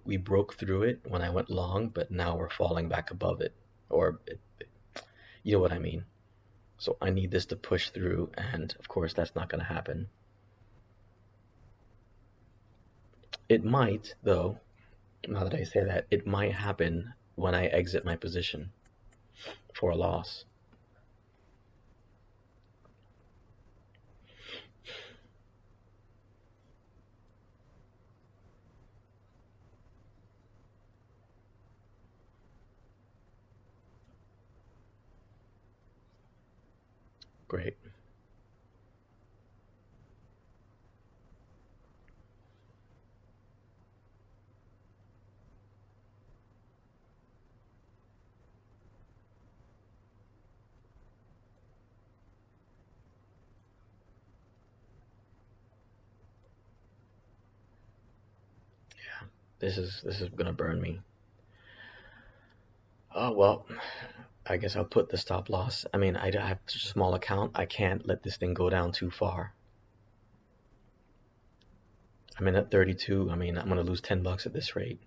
we broke through it when I went long, but now we're falling back above it, or you know what I mean. So I need this to push through, and of course that's not going to happen. It might, though, now that I say that, it might happen when I exit my position for a loss. Great. This is gonna burn me. Oh well, I guess I'll put the stop loss. I mean, I have such a small account, I can't let this thing go down too far. I'm in at 32. I mean, I'm gonna lose $10 at this rate.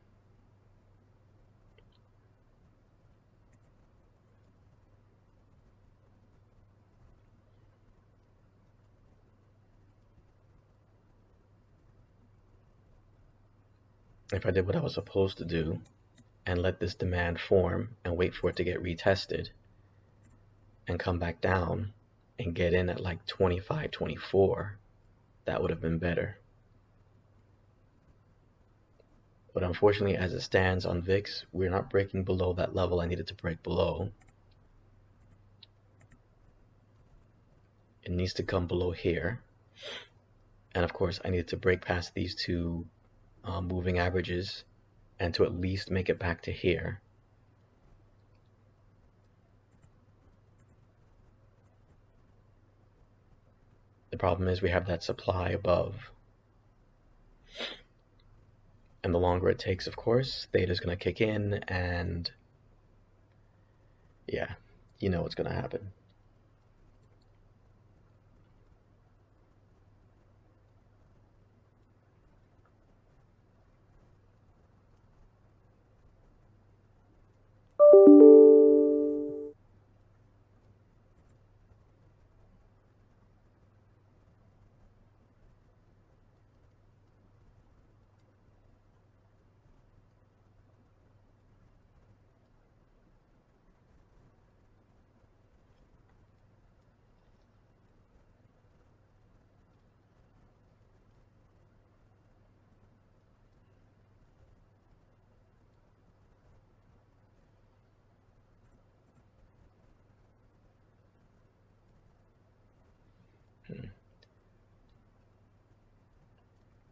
If I did what I was supposed to do and let this demand form and wait for it to get retested and come back down and get in at like 25, 24, that would have been better. But unfortunately, as it stands on VIX, we're not breaking below that level I needed to break below. It needs to come below here. And of course, I needed to break past these two moving averages and to at least make it back to here. The problem is we have that supply above. And the longer it takes, of course, theta is going to kick in, and yeah, you know what's going to happen.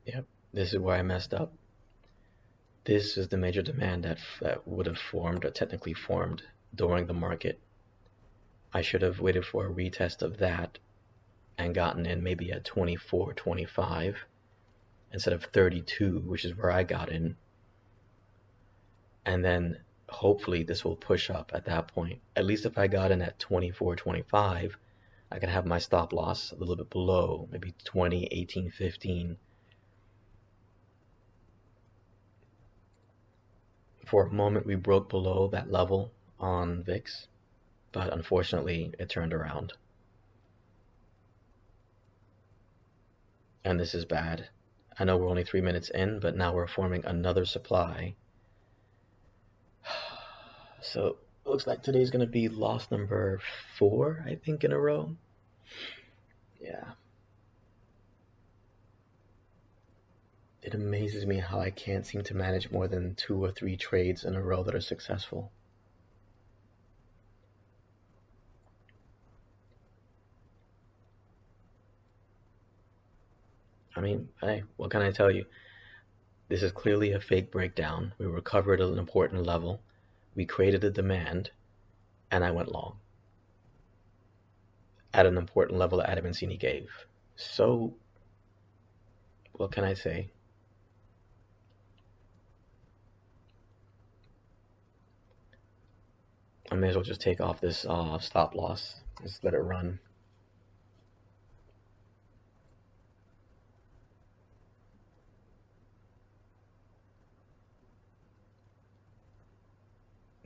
Yep, this is where I messed up. This is the major demand that would have formed, or technically formed, during the market. I should have waited for a retest of that and gotten in maybe at 24, 25 instead of 32, which is where I got in. And then hopefully this will push up at that point. At least if I got in at 24, 25, I could have my stop loss a little bit below, maybe 20, 18, 15. For a moment, we broke below that level on VIX, but unfortunately, it turned around. And this is bad. I know we're only 3 minutes in, but now we're forming another supply. So it looks like today's going to be loss number 4, I think, in a row. Yeah. It amazes me how I can't seem to manage more than 2 or 3 trades in a row that are successful. I mean, hey, what can I tell you? This is clearly a fake breakdown. We recovered at an important level. We created a demand, and I went long at an important level that Adam and Cini gave. So, what can I say? I may as well just take off this stop loss. Just let it run.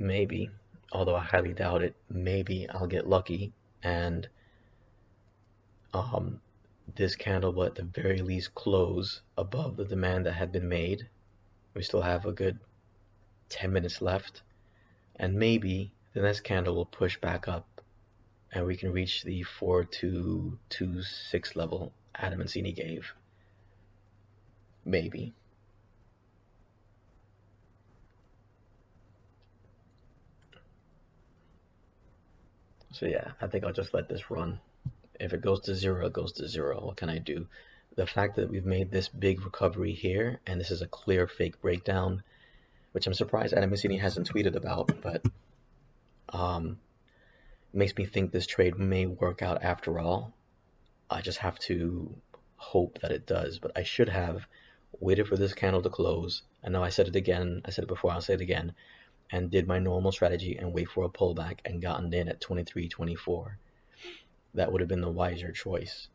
Maybe, although I highly doubt it, maybe I'll get lucky and this candle will at the very least close above the demand that had been made. We still have a good 10 minutes left, and maybe the next candle will push back up and we can reach the 4226 level Adam and Cini gave. Maybe. So yeah, I think I'll just let this run. If it goes to zero, it goes to zero. What can I do? The fact that we've made this big recovery here, and this is a clear fake breakdown, which I'm surprised Adam and Cini hasn't tweeted about, but makes me think this trade may work out after all. I just have to hope that it does, but I should have waited for this candle to close. I know I said it again, I said it before, I'll say it again, and did my normal strategy and wait for a pullback and gotten in at 23, 24. That would have been the wiser choice.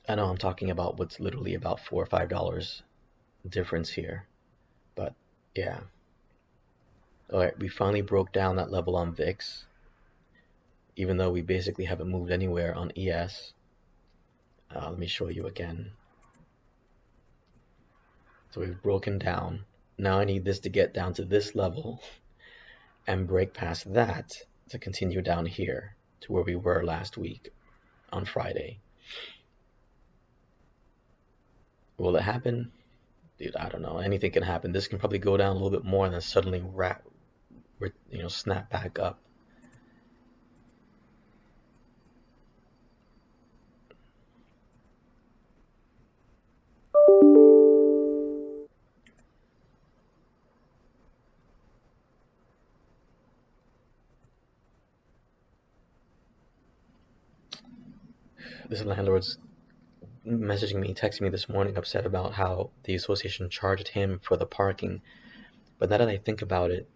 I know I'm talking about what's literally about $4 or $5 difference here, but yeah. All right, we finally broke down that level on VIX, even though we basically haven't moved anywhere on ES. Let me show you again. So we've broken down. Now I need this to get down to this level and break past that to continue down here to where we were last week on Friday. Will it happen? Dude, I don't know. Anything can happen. This can probably go down a little bit more and then suddenly snap back up. this landlord's messaging me, texting me this morning, upset about how the association charged him for the parking. But now that I think about it,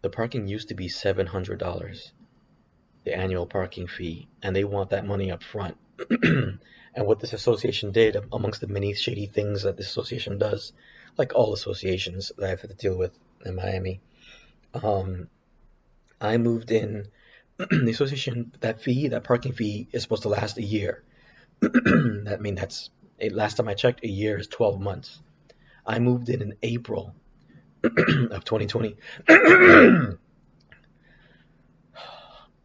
the parking used to be $700, the annual parking fee, and they want that money up front. And what this association did, amongst the many shady things that this association does, like all associations that I've had to deal with in Miami, um, I moved in. The association, that parking fee is supposed to last a year. That mean that's last time I checked, a year is 12 months. I moved in April of 2020.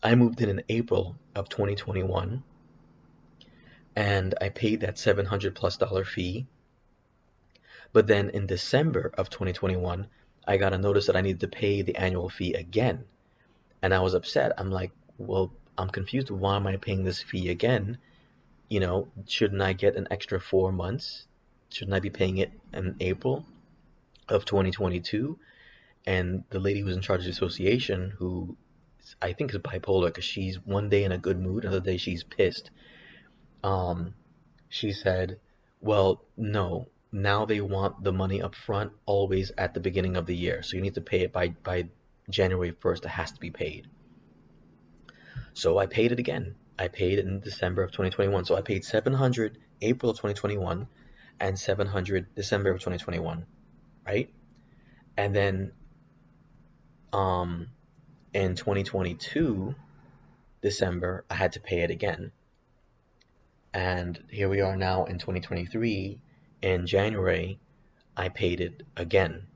I moved in April of 2021, and I paid that $700+ fee. But then in December of 2021, I got a notice that I needed to pay the annual fee again. And I was upset. I'm like, well, I'm confused. Why am I paying this fee again? Shouldn't I get an extra 4 months? Shouldn't I be paying it in April of 2022? And the lady who's in charge of the association, who I think is bipolar, because she's one day in a good mood, another day she's pissed. Um, she said, "Well, no. Now they want the money up front, always at the beginning of the year. So you need to pay it by January 1st. It has to be paid." So I paid it again. I paid it in December of 2021. So I paid 700 April of 2021 and 700 December of 2021, right? And then um in 2022 December, I had to pay it again. And here we are now in 2023. In January, I paid it again.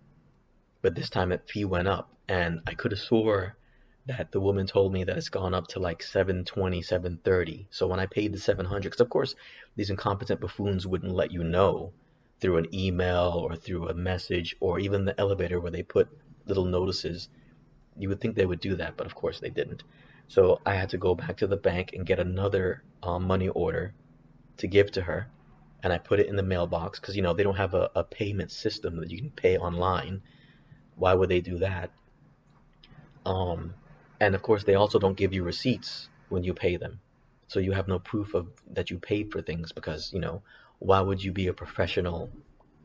But this time that fee went up, and I could have swore that the woman told me that it's gone up to like 720, 730. So when I paid the 700, because of course these incompetent buffoons wouldn't let you know through an email or through a message or even the elevator where they put little notices. You would think they would do that, but of course they didn't. So I had to go back to the bank and get another money order to give to her, and I put it in the mailbox because they don't have a payment system that you can pay online. Why would they do that? Um, and of course, they also don't give you receipts when you pay them, so you have no proof of that you paid for things because why would you be a professional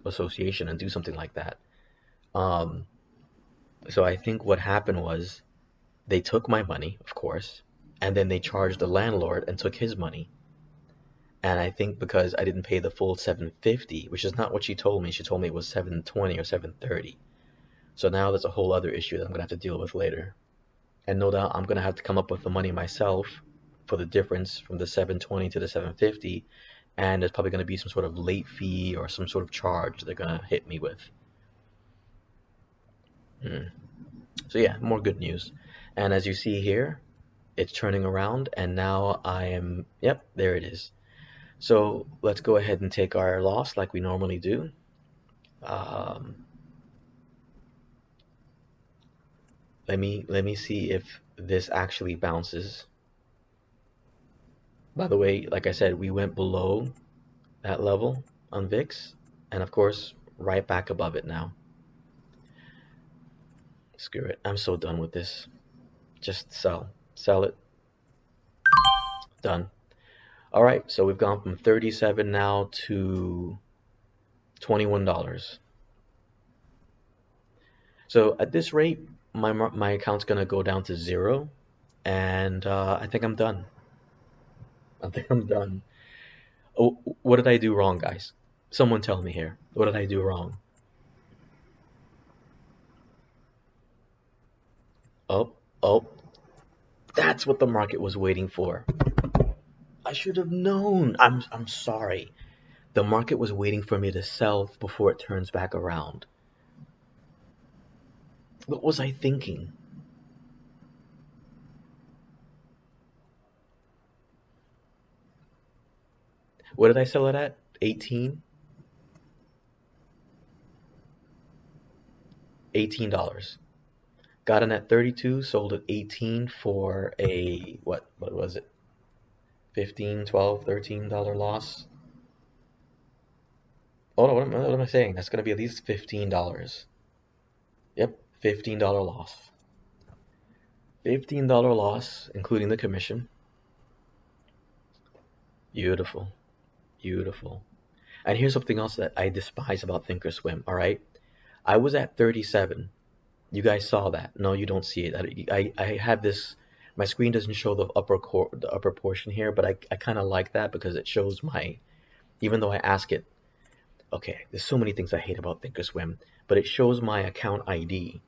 association and do something like that? Um, so I think what happened was they took my money, of course, and then they charged the landlord and took his money. And I think because I didn't pay the full 750, which is not what she told me. She told me it was 720 or 730. So now there's a whole other issue that I'm gonna have to deal with later. And no doubt I'm gonna have to come up with the money myself for the difference from the 720 to the 750. And there's probably gonna be some sort of late fee or some sort of charge they're gonna hit me with. Hmm. So yeah, more good news. And as you see here, it's turning around and now I am, yep, there it is. So let's go ahead and take our loss like we normally do. Um, let me see if this actually bounces. By the way, like I said, we went below that level on VIX, and of course, right back above it now. Screw it. I'm so done with this. Just sell it. Done. All right, so we've gone from 37 now to $21. So at this rate, my account's gonna go down to zero, and I think I'm done. I think I'm done. Oh, what did I do wrong, guys? Someone tell me here. What did I do wrong? Oh, oh, that's what the market was waiting for. I should have known. I'm sorry. The market was waiting for me to sell before it turns back around. What was I thinking? What did I sell it at? 18? $18. Got in at 32, sold at 18 for a what was it? 15, 12, $13 loss. Oh no, what am I saying? That's gonna be at least $15. Yep, $15 loss. $15 loss, including the commission. Beautiful. Beautiful. And here's something else that I despise about Thinkorswim, all right? I was at 37. You guys saw that. No, you don't see it. I have this, my screen doesn't show the upper portion here, but I kind of like that because it shows my, even though I ask it, okay, there's so many things I hate about Thinkorswim, but it shows my account ID.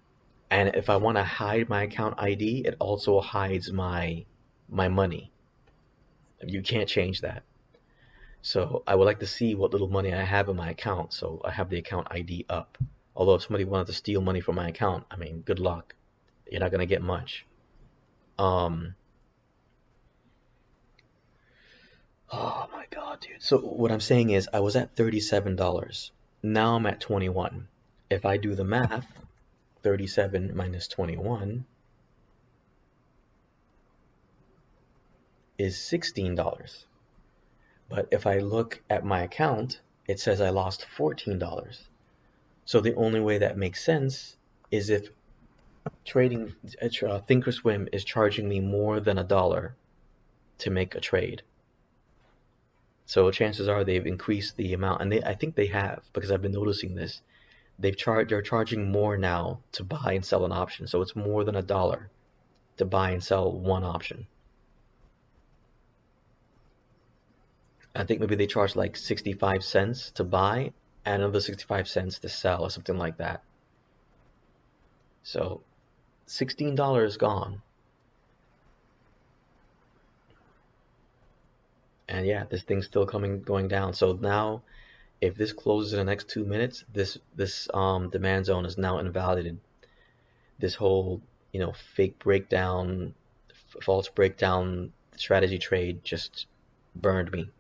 And if I want to hide my account ID, it also hides my money. You can't change that. So I would like to see what little money I have in my account, so I have the account ID up. Although if somebody wanted to steal money from my account, I mean, good luck. You're not gonna get much. Um, oh my God, dude. So what I'm saying is I was at $37. Now I'm at 21. If I do the math, 37 minus 21 is $16. But if I look at my account, it says I lost $14. So the only way that makes sense is if trading Thinkorswim is charging me more than $1 to make a trade. So chances are they've increased the amount, and I think they have because I've been noticing this. They're charging more now to buy and sell an option, so it's more than $1 to buy and sell one option. I think maybe they charge like 65 cents to buy and another 65 cents to sell or something like that. So $16 gone. And yeah, this thing's still going down. So now if this closes in the next 2 minutes, this demand zone is now invalidated. This whole, fake breakdown, false breakdown strategy trade just burned me.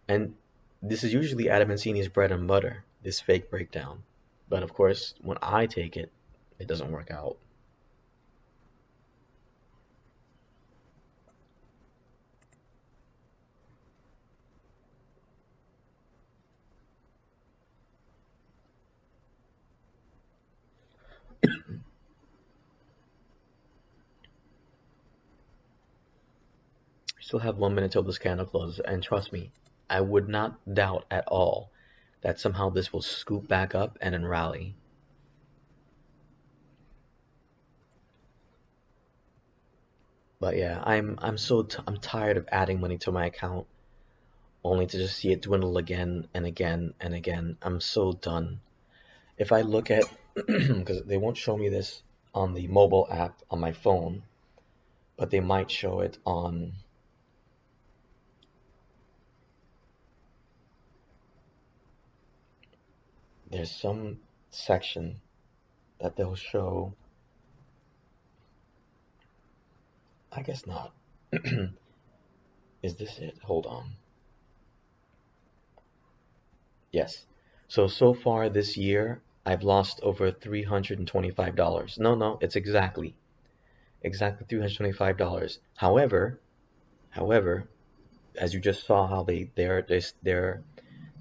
And this is usually Adam Mancini's bread and butter, this fake breakdown. But of course, when I take it, it doesn't work out. Still have 1 minute till this candle closes, and trust me, I would not doubt at all that somehow this will scoop back up and then rally. But yeah, I'm tired of adding money to my account only to just see it dwindle again and again and again. I'm so done. If I look at, because they won't show me this on the mobile app on my phone, but they might show it on, there's some section that they'll show. I guess not. Is this it? Hold on. Yes. So far this year, I've lost over $325. No, it's exactly $325. However, as you just saw how they're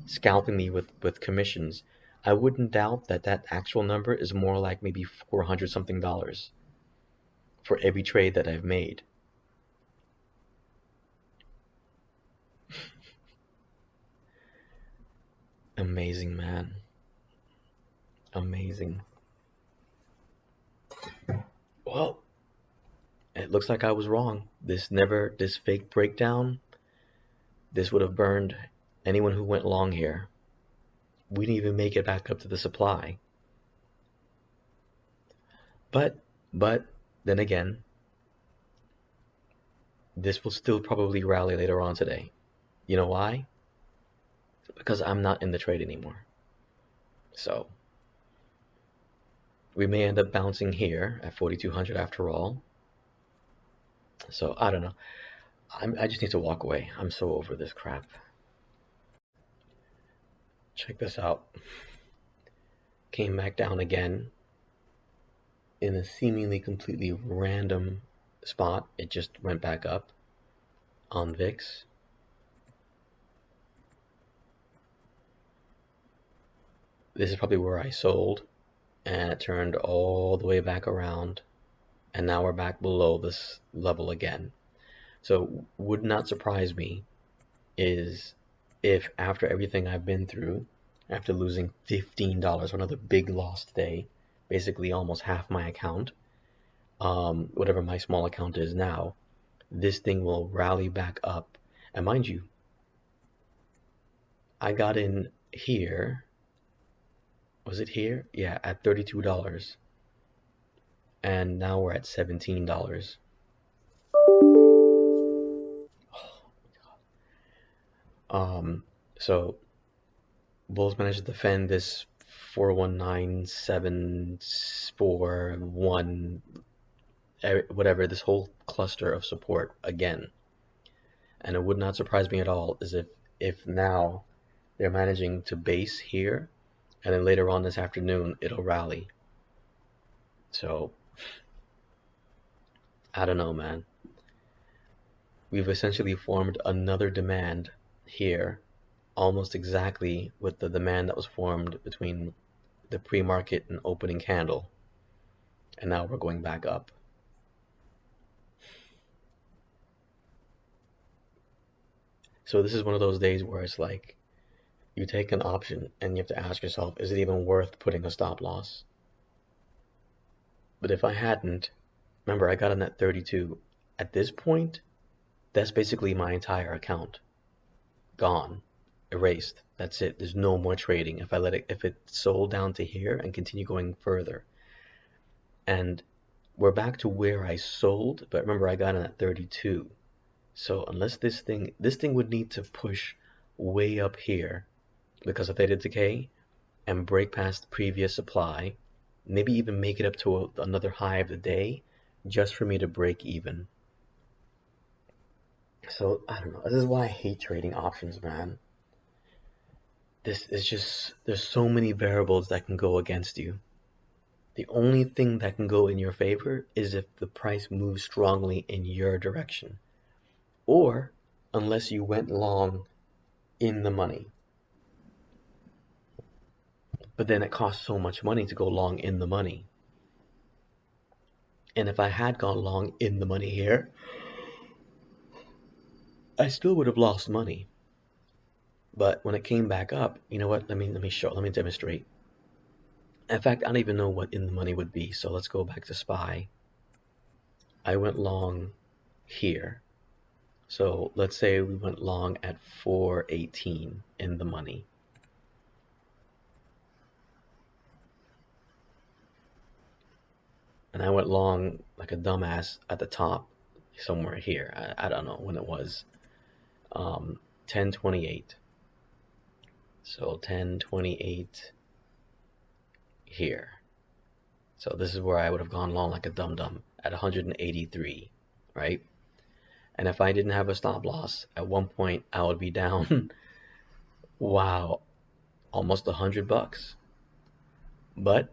scalping me with commissions, I wouldn't doubt that actual number is more like maybe 400 something dollars for every trade that I've made. Amazing, man. Amazing. Well, it looks like I was wrong. This fake breakdown, this would have burned anyone who went long here. We didn't even make it back up to the supply. But then again, this will still probably rally later on today. You know why? Because I'm not in the trade anymore. So we may end up bouncing here at 4,200 after all. So I don't know. I just need to walk away. I'm so over this crap. Check this out. Came back down again in a seemingly completely random spot. It just went back up on VIX. This is probably where I sold, and it turned all the way back around, and now we're back below this level again. So would not surprise me is if after everything I've been through, after losing $15, another big loss today, basically almost half my account, whatever my small account is now, this thing will rally back up. And mind you, I got in here, was it here? Yeah, at $32, and now we're at $17. So Bulls managed to defend this 419-741, whatever, this whole cluster of support again. And it would not surprise me at all is if now they're managing to base here, and then later on this afternoon it'll rally. So I don't know, man. We've essentially formed another demand here, almost exactly with the demand that was formed between the pre-market and opening candle, and now we're going back up. So this is one of those days where it's like you take an option and you have to ask yourself, is it even worth putting a stop loss? But if I hadn't, remember I got in at 32. At this point, that's basically my entire account. Gone. Erased. That's it. There's no more trading. If it sold down to here and continue going further. And we're back to where I sold, but remember I got in at 32. So unless this thing would need to push way up here because of theta decay and break past the previous supply, maybe even make it up to another high of the day just for me to break even. So I don't know. This is why I hate trading options, man. This is just, there's so many variables that can go against you. The only thing that can go in your favor is if the price moves strongly in your direction, or unless you went long in the money. But then it costs so much money to go long in the money. And if I had gone long in the money here, I still would have lost money. But when it came back up, you know what? Let me demonstrate. In fact, I don't even know what in the money would be. So let's go back to SPY. I went long here. So let's say we went long at 418 in the money. And I went long like a dumbass at the top somewhere here. I don't know when it was. 1028. So 1028 here. So this is where I would have gone long like a dum-dum at 183, right? And if I didn't have a stop loss, at one point I would be down, wow, almost $100. But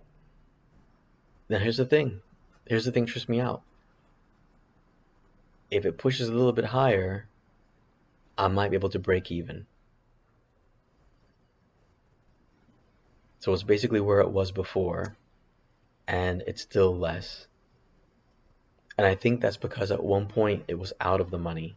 now here's the thing. Here's the thing that trips me out. If it pushes a little bit higher, I might be able to break even. So it's basically where it was before, and it's still less. And I think that's because at one point it was out of the money.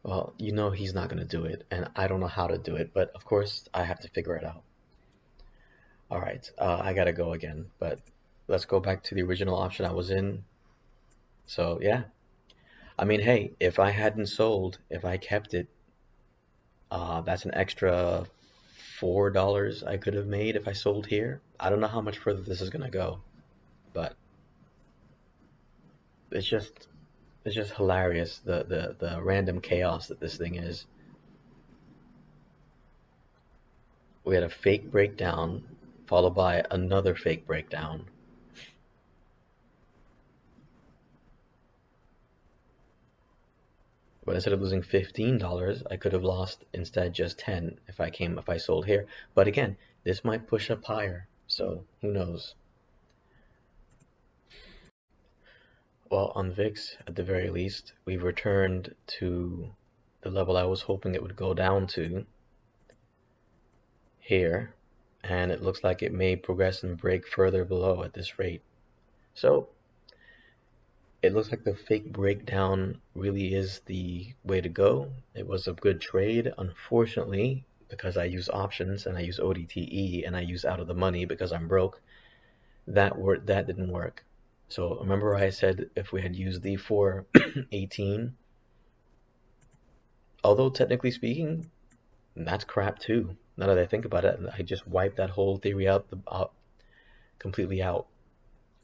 Well, you know he's not going to do it, and I don't know how to do it, but of course I have to figure it out. All right, I gotta go again, but let's go back to the original option I was in. So yeah, I mean, hey, if I hadn't sold, if I kept it, that's an extra $4 I could have made if I sold here. I don't know how much further this is gonna go, but it's just hilarious the random chaos that this thing is. We had a fake breakdown followed by another fake breakdown. But instead of losing $15, I could have lost instead just 10 if I sold here. But again, this might push up higher, so who knows? Well, on VIX, at the very least, we've returned to the level I was hoping it would go down to here, and it looks like it may progress and break further below at this rate. So it looks like the fake breakdown really is the way to go. It was a good trade. Unfortunately, because I use options and I use ODTE and I use out of the money because I'm broke, that didn't work. So remember I said if we had used the 418, although technically speaking, that's crap too. Now that I think about it, I just wiped that whole theory out completely out.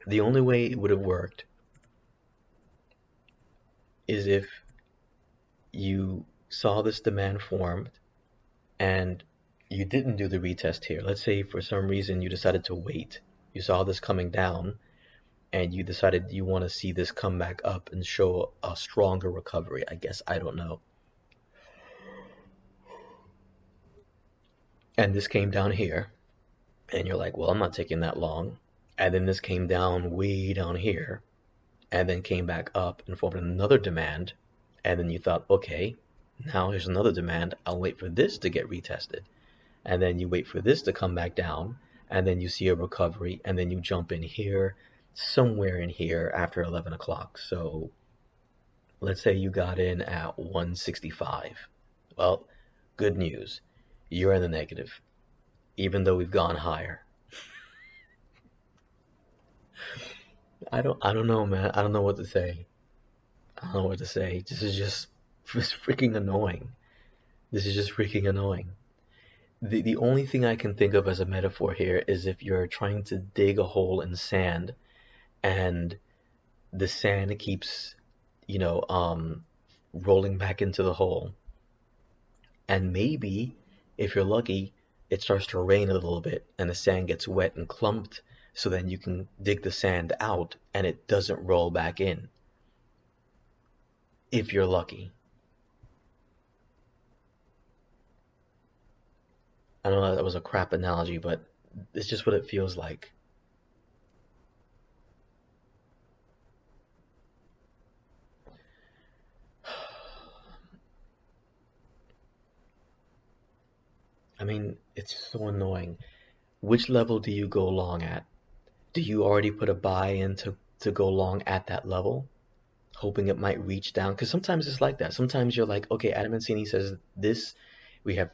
The only way it would have worked is if you saw this demand formed and you didn't do the retest here. Let's say for some reason you decided to wait. You saw this coming down and you decided you want to see this come back up and show a stronger recovery. I guess, I don't know. And this came down here and you're like, well, I'm not taking that long. And then this came down way down here and then came back up and formed another demand. And then you thought, okay, now here's another demand. I'll wait for this to get retested. And then you wait for this to come back down, and then you see a recovery, and then you jump in here, somewhere in here after 11 o'clock. So let's say you got in at 165. Well, good news. You're in the negative, even though we've gone higher. I don't know, man. I don't know what to say. I don't know what to say. This is just it's freaking annoying. This is just freaking annoying. The only thing I can think of as a metaphor here is if you're trying to dig a hole in sand and the sand keeps, you know, rolling back into the hole. And maybe, if you're lucky, it starts to rain a little bit and the sand gets wet and clumped, so then you can dig the sand out and it doesn't roll back in. If you're lucky. I know that was a crap analogy, but it's just what it feels like. I mean, it's so annoying. Which level do you go long at? Do you already put a buy in to go long at that level, hoping it might reach down? Because sometimes it's like that. Sometimes you're like, okay, Adam Mancini says this. We have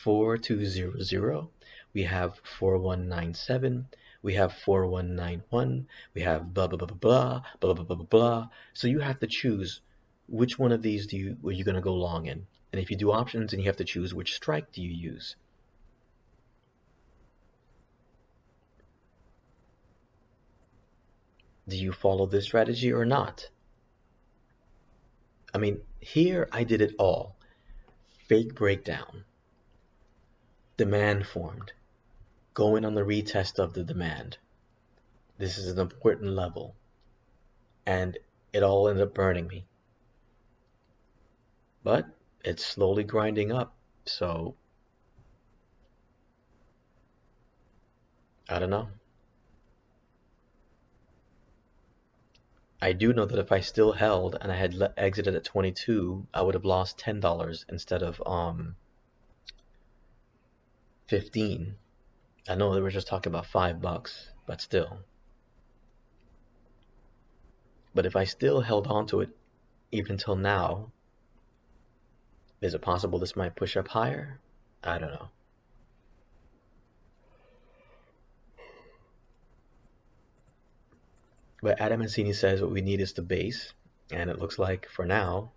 4200. We have 4197. We have 4191. We have blah blah blah blah blah blah blah blah blah blah. So you have to choose which one of these are you gonna go long in. And if you do options, then you have to choose which strike do you use. Do you follow this strategy or not? I mean, here I did it all. Fake breakdown, demand formed, going on the retest of the demand. This is an important level, and it all ended up burning me. But it's slowly grinding up, so I don't know. I do know that if I still held and I had exited at 22, I would have lost $10 instead of 15. I know that we're just talking about $5, but still. But if I still held on to it even till now, is it possible this might push up higher? I don't know. But Adam Mancini says what we need is the base, and it looks like for now,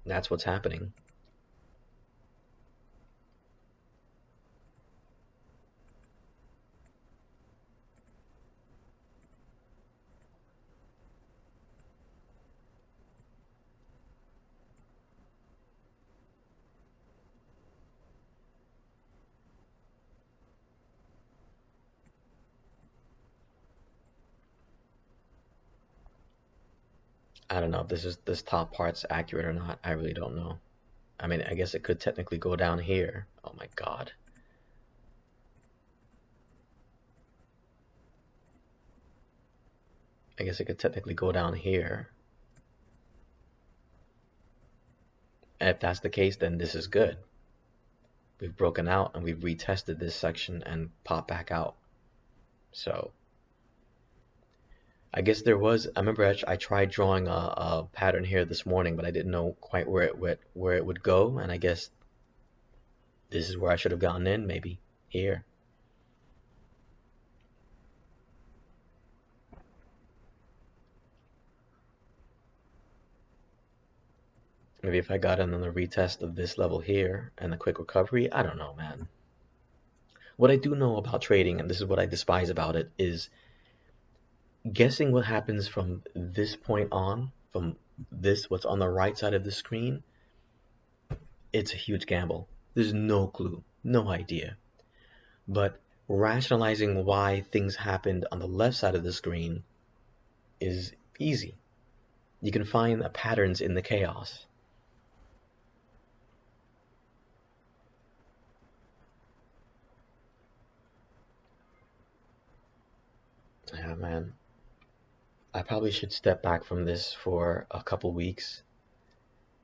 that's what's happening. I don't know if this top part's accurate or not. I really don't know. I mean, I guess it could technically go down here. Oh my God. I guess it could technically go down here. And if that's the case, then this is good. We've broken out and we've retested this section and popped back out. So I guess I remember I tried drawing a pattern here this morning, but I didn't know quite where it would go. And I guess this is where I should have gotten in, maybe here. Maybe if I got in on the retest of this level here and the quick recovery, I don't know, man. What I do know about trading, and this is what I despise about it, is guessing what happens from this point on, from this, what's on the right side of the screen. It's a huge gamble. There's no clue, no idea. But rationalizing why things happened on the left side of the screen is easy. You can find patterns in the chaos. Yeah, man. I probably should step back from this for a couple weeks,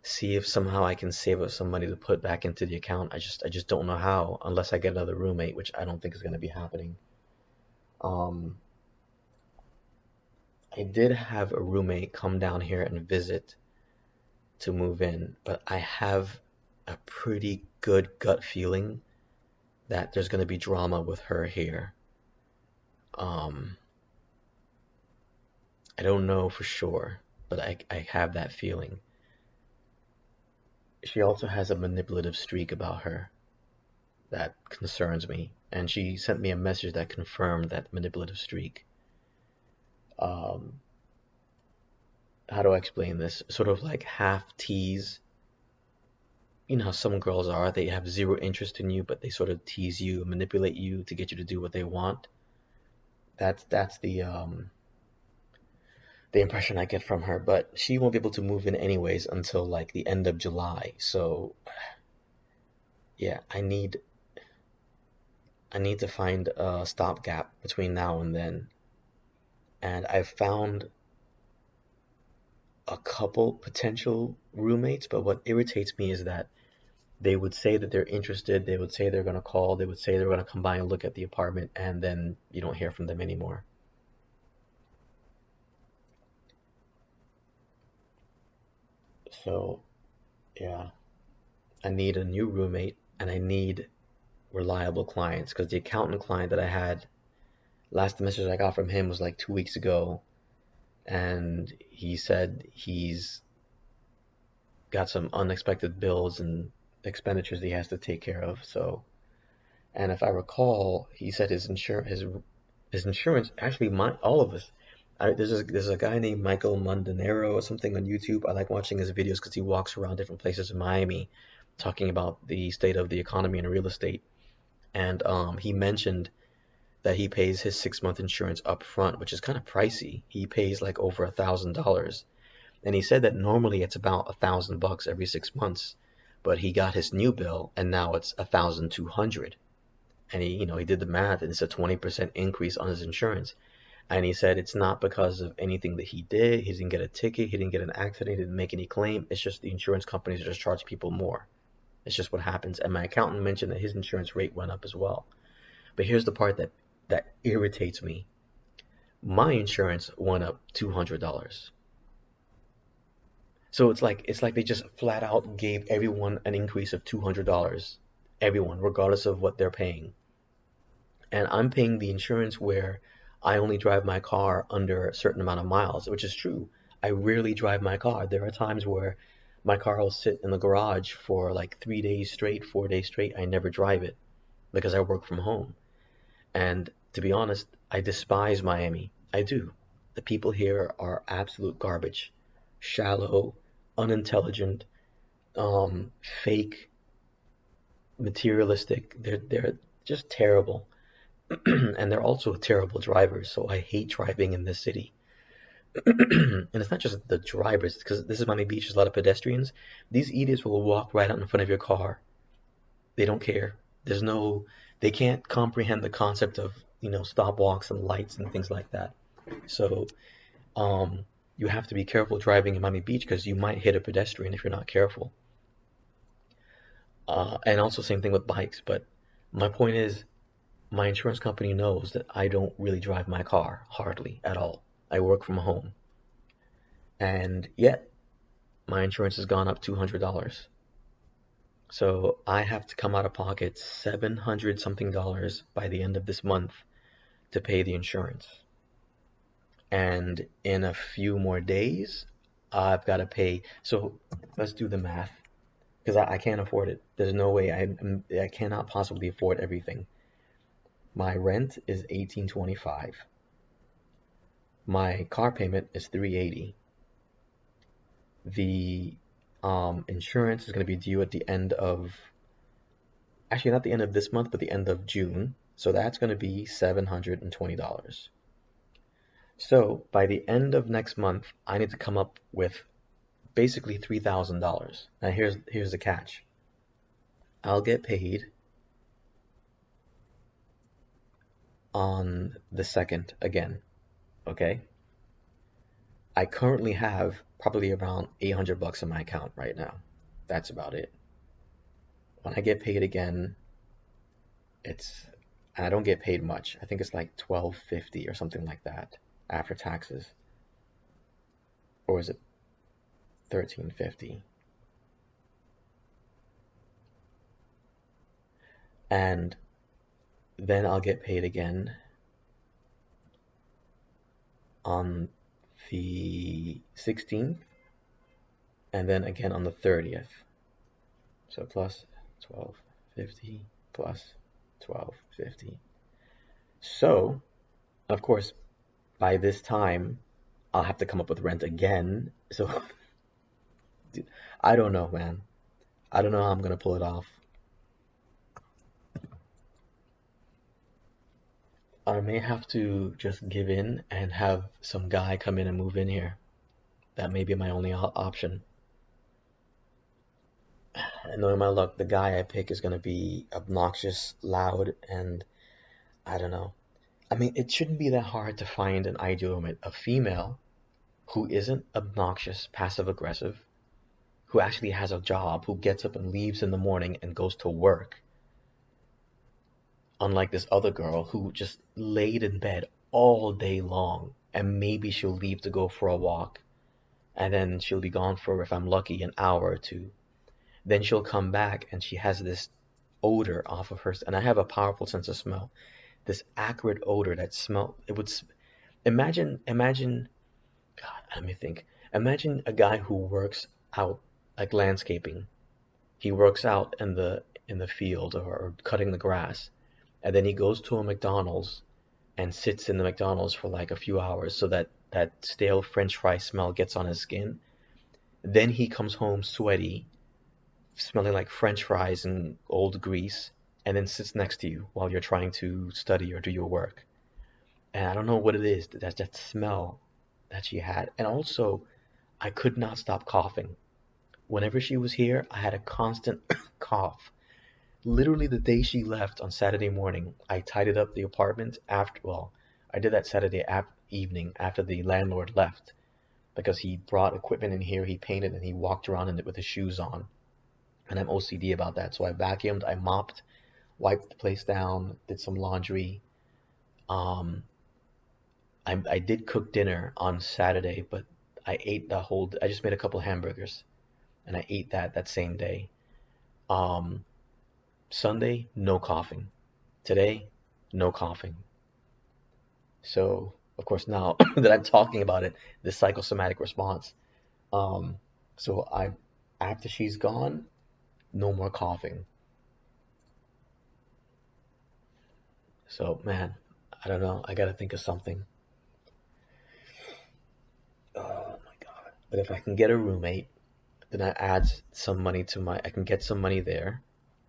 see if somehow I can save up some money to put back into the account. I just don't know how, unless I get another roommate, which I don't think is going to be happening. Um, I did have a roommate come down here and visit to move in, but I have a pretty good gut feeling that there's going to be drama with her here. Um, I don't know for sure, but I have that feeling. She also has a manipulative streak about her that concerns me, and she sent me a message that confirmed that manipulative streak. Um, how do I explain this? Sort of like half tease. You know how some girls are, they have zero interest in you, but they sort of tease you, manipulate you to get you to do what they want. That's the impression I get from her, but she won't be able to move in anyways until like the end of July. So yeah, I need to find a stopgap between now and then. And I've found a couple potential roommates, but what irritates me is that they would say that they're interested, they would say they're going to call, they would say they're going to come by and look at the apartment, and then you don't hear from them anymore. So, yeah, I need a new roommate and I need reliable clients because the accountant client that I had, last message I got from him was like 2 weeks ago, and he said he's got some unexpected bills and expenditures he has to take care of. So, and if I recall, he said his insurance actually all of us. There's a guy named Michael Mondanero or something on YouTube. I like watching his videos because he walks around different places in Miami, talking about the state of the economy and real estate. And he mentioned that he pays his 6 month insurance up front, which is kind of pricey. He pays like over $1,000, and he said that normally it's about $1,000 every 6 months, but he got his new bill and now it's 1,200. And he did the math and it's a 20% increase on his insurance. And he said it's not because of anything that he did. He didn't get a ticket. He didn't get an accident. He didn't make any claim. It's just the insurance companies are just charging people more. It's just what happens. And my accountant mentioned that his insurance rate went up as well. But here's the part that irritates me. My insurance went up $200. So it's like they just flat out gave everyone an increase of $200. Everyone, regardless of what they're paying. And I'm paying the insurance where I only drive my car under a certain amount of miles, which is true. I rarely drive my car. There are times where my car will sit in the garage for like 3 days straight, 4 days straight. I never drive it because I work from home. And to be honest, I despise Miami. I do. The people here are absolute garbage, shallow, unintelligent, fake, materialistic. They're just terrible. And they're also terrible drivers, so I hate driving in this city. And it's not just the drivers, because this is Miami Beach, there's a lot of pedestrians. These idiots will walk right out in front of your car. They don't care. There's no, they can't comprehend the concept of, stop walks and lights and things like that. So Um, you have to be careful driving in Miami Beach because you might hit a pedestrian if you're not careful. And also same thing with bikes. But my point is, my insurance company knows that I don't really drive my car hardly at all. I work from home, and yet my insurance has gone up $200. So I have to come out of pocket 700 something dollars by the end of this month to pay the insurance. And in a few more days, I've got to pay. So let's do the math because I can't afford it. There's no way I cannot possibly afford everything. My rent is 1825. My car payment is 380. The insurance is going to be due at the end of, actually not the end of this month, but the end of June. So that's going to be $720. So by the end of next month, I need to come up with basically $3,000. Now here's the catch. I'll get paid on the second again, okay? I currently have probably around 800 bucks in my account right now. That's about it. When I get paid again, it's and I don't get paid much. I think it's like 1250 or something like that after taxes. Or is it 1350? And then I'll get paid again on the 16th and then again on the 30th. So plus 1250 plus 1250. So, of course, by this time, I'll have to come up with rent again. So, dude, I don't know, man. I don't know how I'm gonna pull it off. I may have to just give in and have some guy come in and move in here. That may be my only option. And knowing my luck, the guy I pick is gonna be obnoxious, loud, and I don't know. I mean, it shouldn't be that hard to find an ideal roommate. A female who isn't obnoxious, passive aggressive, who actually has a job, who gets up and leaves in the morning and goes to work, unlike this other girl who just laid in bed all day long and maybe she'll leave to go for a walk and then she'll be gone for, if I'm lucky, an hour or two. Then she'll come back and she has this odor off of her, and I have a powerful sense of smell. This acrid odor that smell. It would imagine. God, let me think. Imagine a guy who works out like landscaping. He works out in the field or cutting the grass, and then he goes to a McDonald's and sits in the McDonald's for like a few hours so that that stale French fry smell gets on his skin. Then he comes home sweaty, smelling like French fries and old grease, and then sits next to you while you're trying to study or do your work. And I don't know what it is, that smell that she had. And also, I could not stop coughing. Whenever she was here, I had a constant cough. Literally the day she left on Saturday morning, I tidied up the apartment after, well, I did that Saturday evening after the landlord left because he brought equipment in here, he painted, and he walked around in it with his shoes on. And I'm OCD about that. So I vacuumed, I mopped, wiped the place down, did some laundry. Um, I did cook dinner on Saturday, but I just made a couple hamburgers and I ate that same day. Um, Sunday, no coughing. Today, no coughing. So, of course, now that I'm talking about it, the psychosomatic response. Um, so after she's gone, no more coughing. So, man, I don't know. I gotta think of something. Oh my God. But if I can get a roommate, then that adds some money to I can get some money there.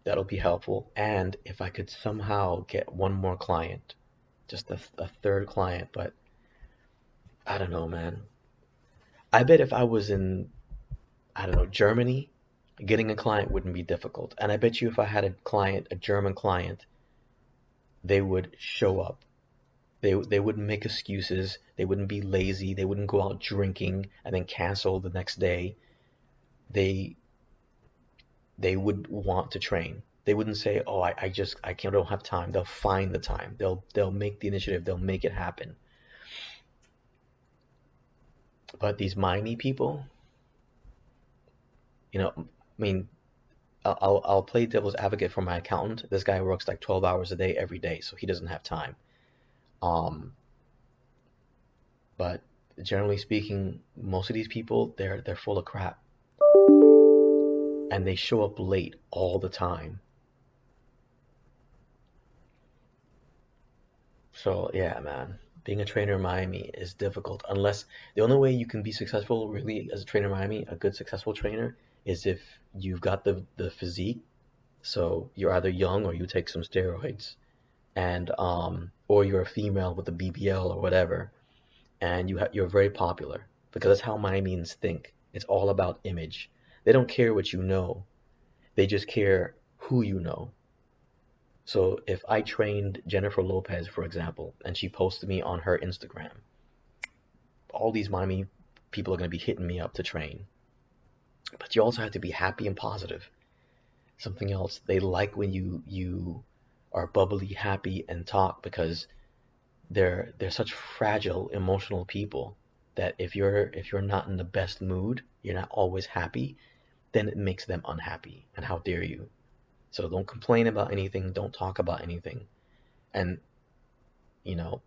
That'll be helpful. And if I could somehow get one more client, just a third client, but I don't know, man. I bet if I was in, I don't know, Germany, getting a client wouldn't be difficult. And I bet you if I had a client, a German client, they would show up. They wouldn't make excuses. They wouldn't be lazy. They wouldn't go out drinking and then cancel the next day. They they would want to train. They wouldn't say, "Oh, I can't, I don't have time." They'll find the time. They'll make the initiative. They'll make it happen. But these Miami people, I mean, I'll play devil's advocate for my accountant. This guy works like 12 hours a day every day, so he doesn't have time. Um, but generally speaking, most of these people, they're full of crap, and they show up late all the time. So yeah, man, being a trainer in Miami is difficult unless the only way you can be successful really as a trainer in Miami, a good successful trainer, is if you've got the physique. So you're either young or you take some steroids, and or you're a female with a BBL or whatever, and you're very popular because that's how Miamians think. It's all about image. They don't care what you know. They just care who you know. So if I trained Jennifer Lopez, for example, and she posted me on her Instagram, all these Miami people are going to be hitting me up to train. But you also have to be happy and positive. Something else, they like when you are bubbly, happy, and talk because they're such fragile, emotional people that if you're not in the best mood, you're not always happy, then it makes them unhappy. And how dare you? So don't complain about anything, don't talk about anything. And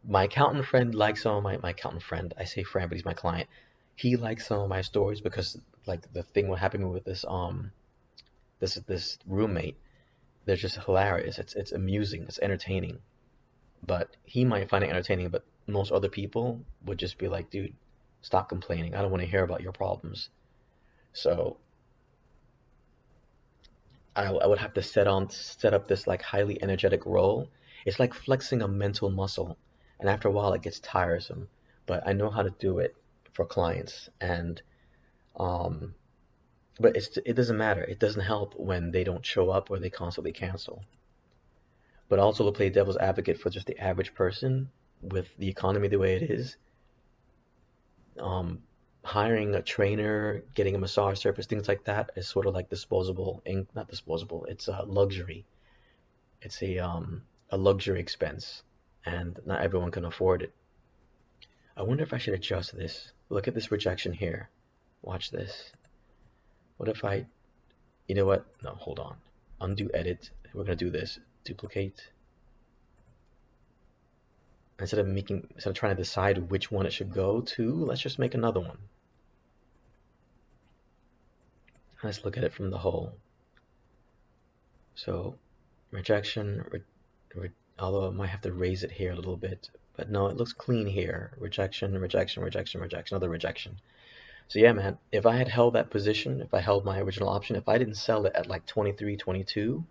my accountant friend likes some of my accountant friend, I say friend, but he's my client. He likes some of my stories because like the thing what happened with this roommate, they're just hilarious. It's amusing, it's entertaining. But he might find it entertaining, but most other people would just be like, dude, stop complaining. I don't want to hear about your problems. So I would have to set up this like highly energetic role. It's like flexing a mental muscle, and after a while it gets tiresome. But I know how to do it for clients, and um, but it doesn't matter. It doesn't help when they don't show up or they constantly cancel. But also to play devil's advocate for just the average person with the economy the way it is, um, hiring a trainer, getting a massage therapist, things like that is sort of like disposable, not disposable. It's a luxury. It's a luxury expense, and not everyone can afford it. I wonder if I should adjust this. Look at this rejection here. Watch this. What if I, you know what? No, hold on. Undo edit. We're gonna do this. Duplicate. Instead of trying to decide which one it should go to, let's just make another one. Let's look at it from the whole. So rejection, although I might have to raise it here a little bit, but no, it looks clean here. Rejection, rejection, rejection, rejection, another rejection. So yeah, man, if I had held that position, if I held my original option, if I didn't sell it at like 23, 22,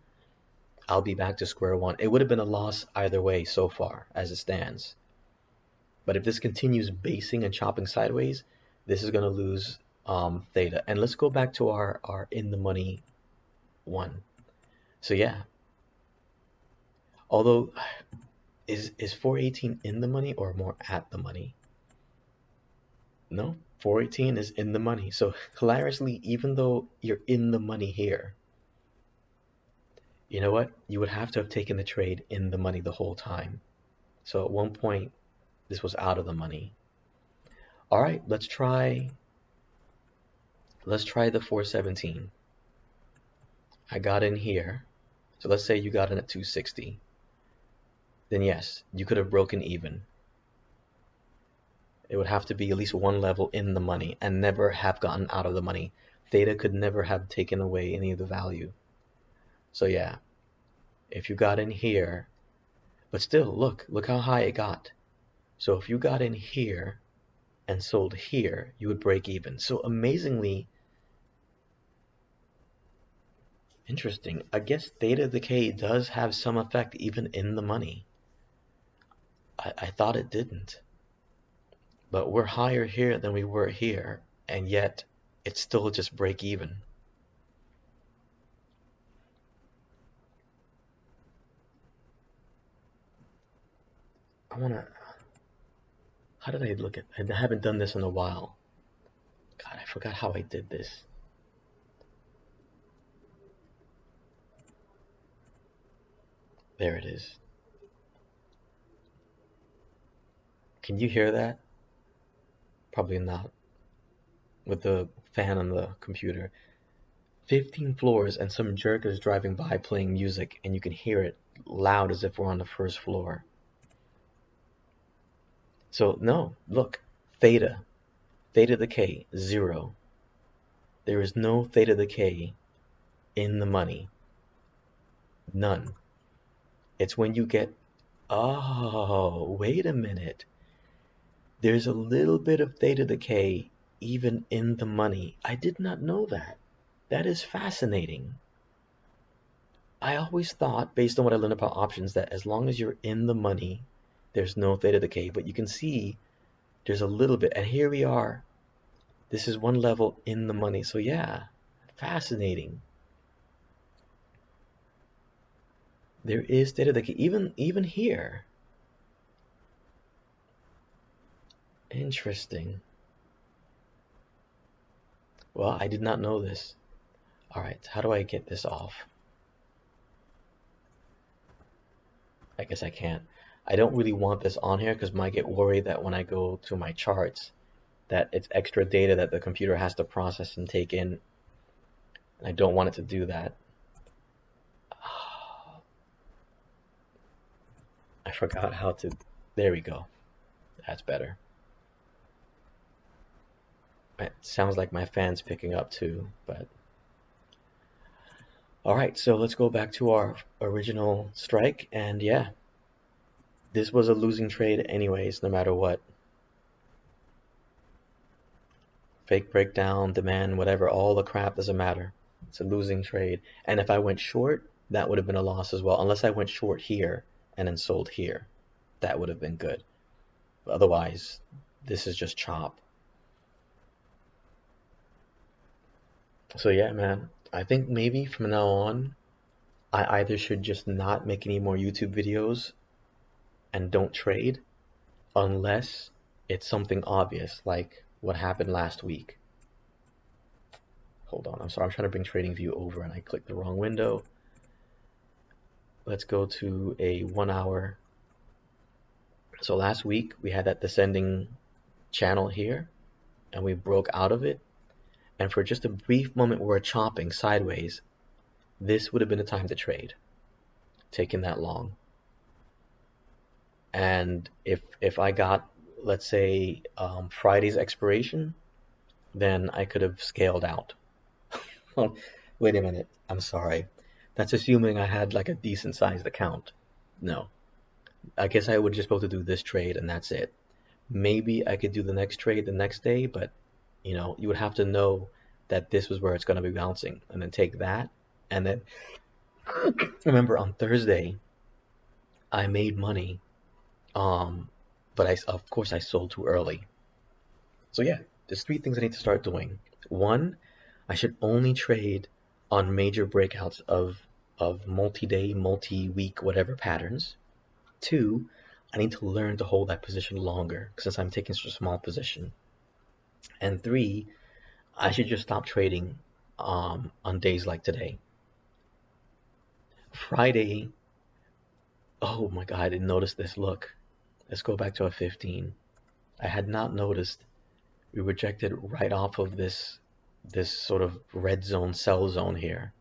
I'll be back to square one. It would have been a loss either way so far as it stands. But if this continues basing and chopping sideways, this is going to lose theta. And let's go back to our in the money one. So yeah, although is 418 in the money or more at the money? No, 418 is in the money. So hilariously, even though you're in the money here, you know what? You would have to have taken the trade in the money the whole time. So at one point, this was out of the money. All right, let's try the 417. I got in here. So let's say you got in at 260. Then yes, you could have broken even. It would have to be at least one level in the money and never have gotten out of the money. Theta could never have taken away any of the value. So yeah, if you got in here, but still, look how high it got. So if you got in here and sold here, you would break even. So amazingly interesting. I guess theta decay does have some effect even in the money. I thought it didn't. But we're higher here than we were here, and yet it's still just break even. I wanna How did I look at? I haven't done this in a while. God, I forgot how I did this. There it is. Can you hear that? Probably not with the fan on the computer. 15 floors and some jerk is driving by playing music and you can hear it loud as if we're on the first floor. So no, look, theta, theta decay, 0. There is no theta decay in the money. None. It's when you get, oh, wait a minute. There's a little bit of theta decay even in the money. I did not know that. That is fascinating. I always thought, based on what I learned about options, that as long as you're in the money, there's no theta decay. But you can see there's a little bit. And here we are. This is one level in the money. So yeah, fascinating. There is theta decay even here. Interesting. Well, I did not know this. All right, how do I get this off? I guess I can't. I don't really want this on here because I might get worried that when I go to my charts that it's extra data that the computer has to process and take in. And I don't want it to do that. I forgot how to. There we go. That's better. It sounds like my fan's picking up too, but. All right, so let's go back to our original strike. And yeah, this was a losing trade anyways, no matter what. Fake breakdown, demand, whatever, all the crap doesn't matter. It's a losing trade. And if I went short, that would have been a loss as well. Unless I went short here and then sold here. That would have been good. But otherwise, this is just chop. So yeah, man, I think maybe from now on, I either should just not make any more YouTube videos and don't trade, unless it's something obvious, like what happened last week. Hold on, I'm sorry, I'm trying to bring TradingView over and I clicked the wrong window. Let's go to a 1 hour. So last week we had that descending channel here and we broke out of it. And for just a brief moment we were chopping sideways. This would have been a time to trade, taking that long. And if I got, let's say, Friday's expiration, then I could have scaled out. Wait a minute, I'm sorry. That's assuming I had like a decent sized account. No, I guess I would just be able to do this trade and that's it. Maybe I could do the next trade the next day, but you know, you would have to know that this was where it's going to be bouncing and then take that. And then remember on Thursday, I made money, but of course I sold too early. So yeah, there's 3 things I need to start doing. 1, I should only trade on major breakouts of multi-day, multi-week, whatever patterns. 2, I need to learn to hold that position longer since I'm taking such a small position. And 3, I should just stop trading on days like today. Friday, oh my God, I didn't notice this. Look, let's go back to a 15. I had not noticed we rejected right off of this sort of red zone, sell zone here.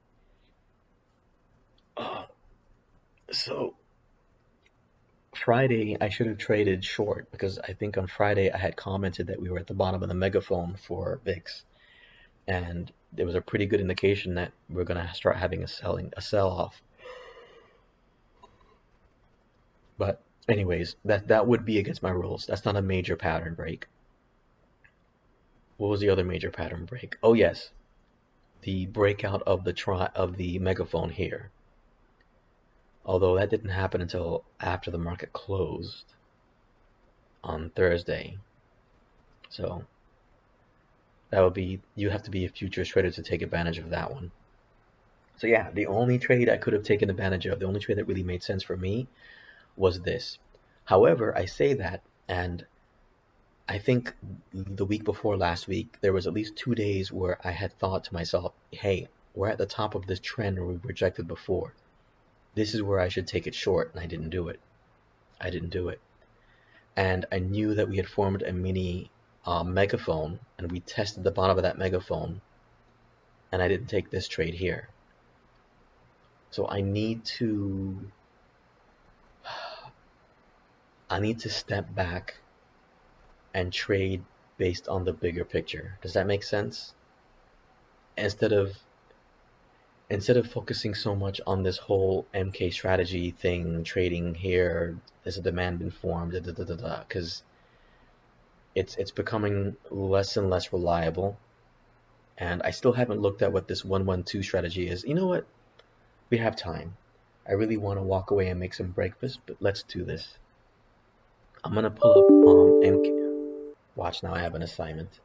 So Friday, I should have traded short because I think on Friday I had commented that we were at the bottom of the megaphone for VIX. And there was a pretty good indication that we're going to start having a sell-off. But anyways, that would be against my rules. That's not a major pattern break. What was the other major pattern break? Oh yes, the breakout of the megaphone here. Although that didn't happen until after the market closed on Thursday. So that would be, you have to be a futures trader to take advantage of that one. So yeah, the only trade I could have taken advantage of, the only trade that really made sense for me was this. However, I say that, and I think the week before last week, there was at least 2 days where I had thought to myself, hey, we're at the top of this trend we've rejected before. This is where I should take it short, and I didn't do it. I didn't do it. And I knew that we had formed a mini megaphone, and we tested the bottom of that megaphone, and I didn't take this trade here. So I need to step back and trade based on the bigger picture. Does that make sense? Instead of focusing so much on this whole MK strategy thing, trading here, there's a demand been formed, because it's becoming less and less reliable. And I still haven't looked at what this 112 strategy is. You know what? We have time. I really want to walk away and make some breakfast, but let's do this. I'm gonna pull up MK. Watch now, I have an assignment.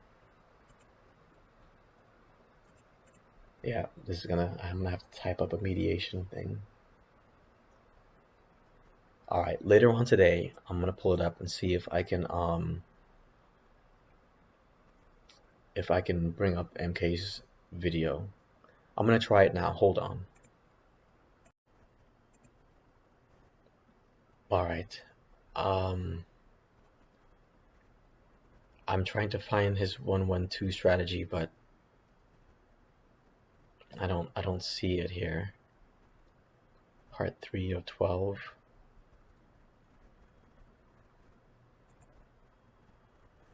Yeah, I'm gonna have to type up a mediation thing. All right, later on today, I'm gonna pull it up and see if I can bring up MK's video. I'm gonna try it now. Hold on. All right. I'm trying to find his 112 strategy, but I don't see it here. Part 3 of 12.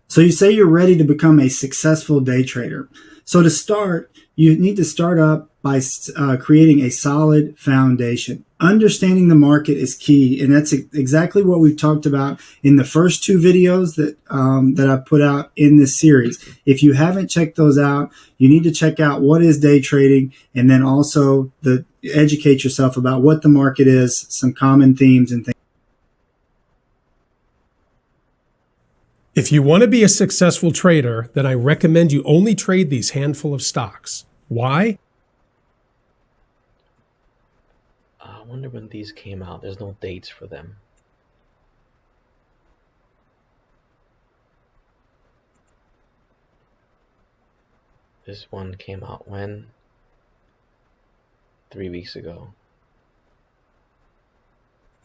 So you say you're ready to become a successful day trader. So to start, you need to start up by creating a solid foundation. Understanding the market is key, and that's exactly what we've talked about in the first 2 videos that I put out in this series. If you haven't checked those out, you need to check out what is day trading, and then also educate yourself about what the market is, some common themes and things. If you want to be a successful trader, then I recommend you only trade these handful of stocks. Why? I wonder when these came out. There's no dates for them. This one came out when? 3 weeks ago.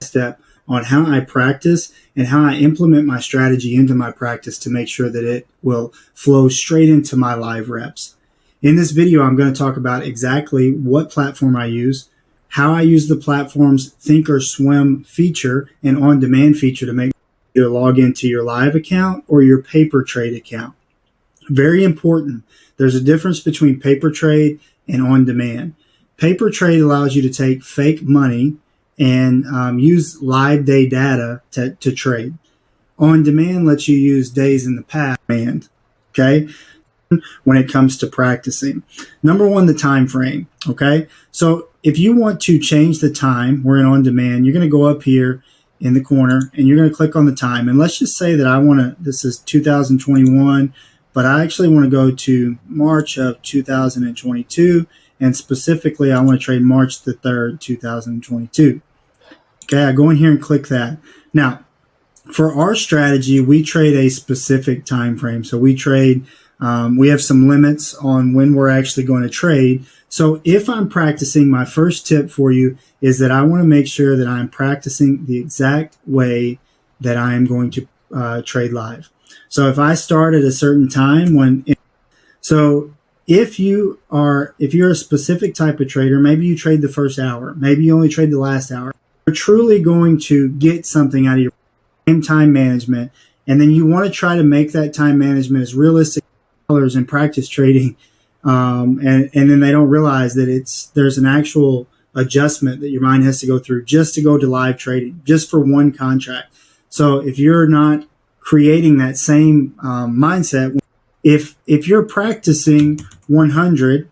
Step on how I practice and how I implement my strategy into my practice to make sure that it will flow straight into my live reps. In this video, I'm going to talk about exactly what platform I use, how I use the platform's Thinkorswim feature and on-demand feature to make you log into your live account or your paper trade account. Very important. There's a difference between paper trade and on-demand. Paper trade allows you to take fake money and use live day data to trade. On demand lets you use days in the past. Okay, when it comes to practicing, number one, the time frame. Okay, so if you want to change the time, we're in on demand. You're going to go up here in the corner and you're going to click on the time. And let's just say that I want to. This is 2021, but I actually want to go to March of 2022, and specifically, I want to trade March the 3rd, 2022. Okay, I go in here and click that. Now, for our strategy, we trade a specific time frame. So we trade, we have some limits on when we're actually going to trade. So if I'm practicing, my first tip for you is that I want to make sure that I'm practicing the exact way that I am going to trade live. So if I start at a certain time if you're a specific type of trader, maybe you trade the first hour, maybe you only trade the last hour. You're truly going to get something out of your time management, and then you want to try to make that time management as realistic as in practice trading, and then they don't realize that there's an actual adjustment that your mind has to go through just to go to live trading, just for one contract. So if you're not creating that same mindset, if you're practicing 100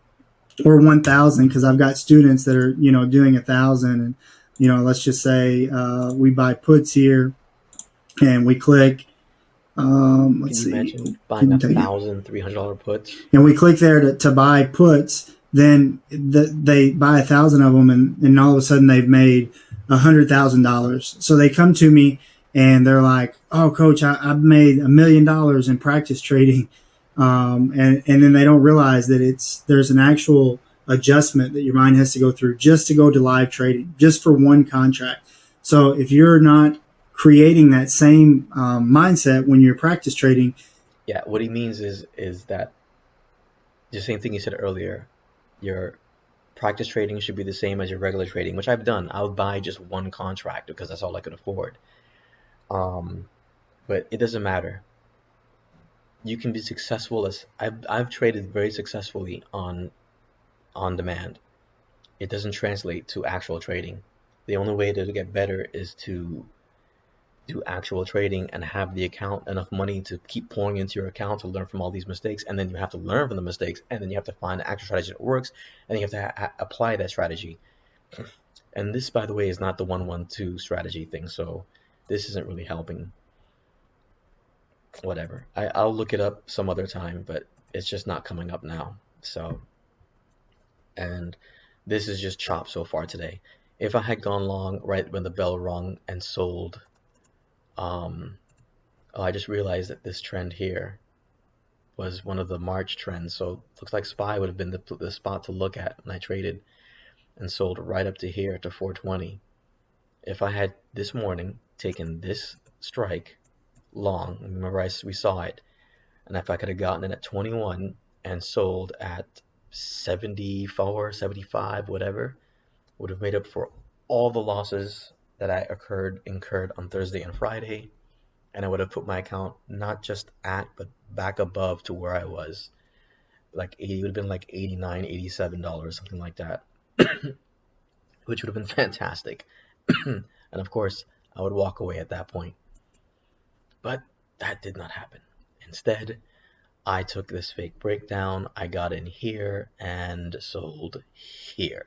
or 1,000, because I've got students that are doing 1,000, and let's just say we buy puts here, and we click. Let's see. Imagine buying $1,300 puts. And we click there to buy puts. Then they buy 1,000 of them, and all of a sudden they've made $100,000. So they come to me and they're like, "Oh, coach, I've made $1 million in practice trading," and then they don't realize that there's an actual adjustment that your mind has to go through just to go to live trading, just for one contract. So if you're not creating that same mindset when you're practice trading, Yeah, what he means is that the same thing you said earlier. Your practice trading should be the same as your regular trading, which I've done. I'll buy just one contract because that's all I could afford. Um, but it doesn't matter. You can be successful as I've traded very successfully on demand. It doesn't translate to actual trading. The only way to get better is to do actual trading and have the account enough money to keep pouring into your account to learn from all these mistakes, and then you have to learn from the mistakes, and then you have to find an actual strategy that works, and you have to apply that strategy. And this, by the way, is not the 1-1-2 strategy thing, so this isn't really helping. Whatever. I'll look it up some other time, but it's just not coming up now. So, and this is just chop so far today. If I had gone long right when the bell rung and sold, um, oh, I just realized that this trend here was one of the March trends, so looks like SPY would have been the spot to look at, and I traded and sold right up to here to 420. If I had this morning taken this strike long, remember we saw it, and if I could have gotten it at 21 and sold at 74, 75, whatever, would have made up for all the losses that I incurred on Thursday and Friday, and I would have put my account not just at but back above to where I was. Like 80 would have been like 89, $87, something like that, which would have been fantastic. And of course, I would walk away at that point. But that did not happen. Instead, I took this fake breakdown, I got in here and sold here.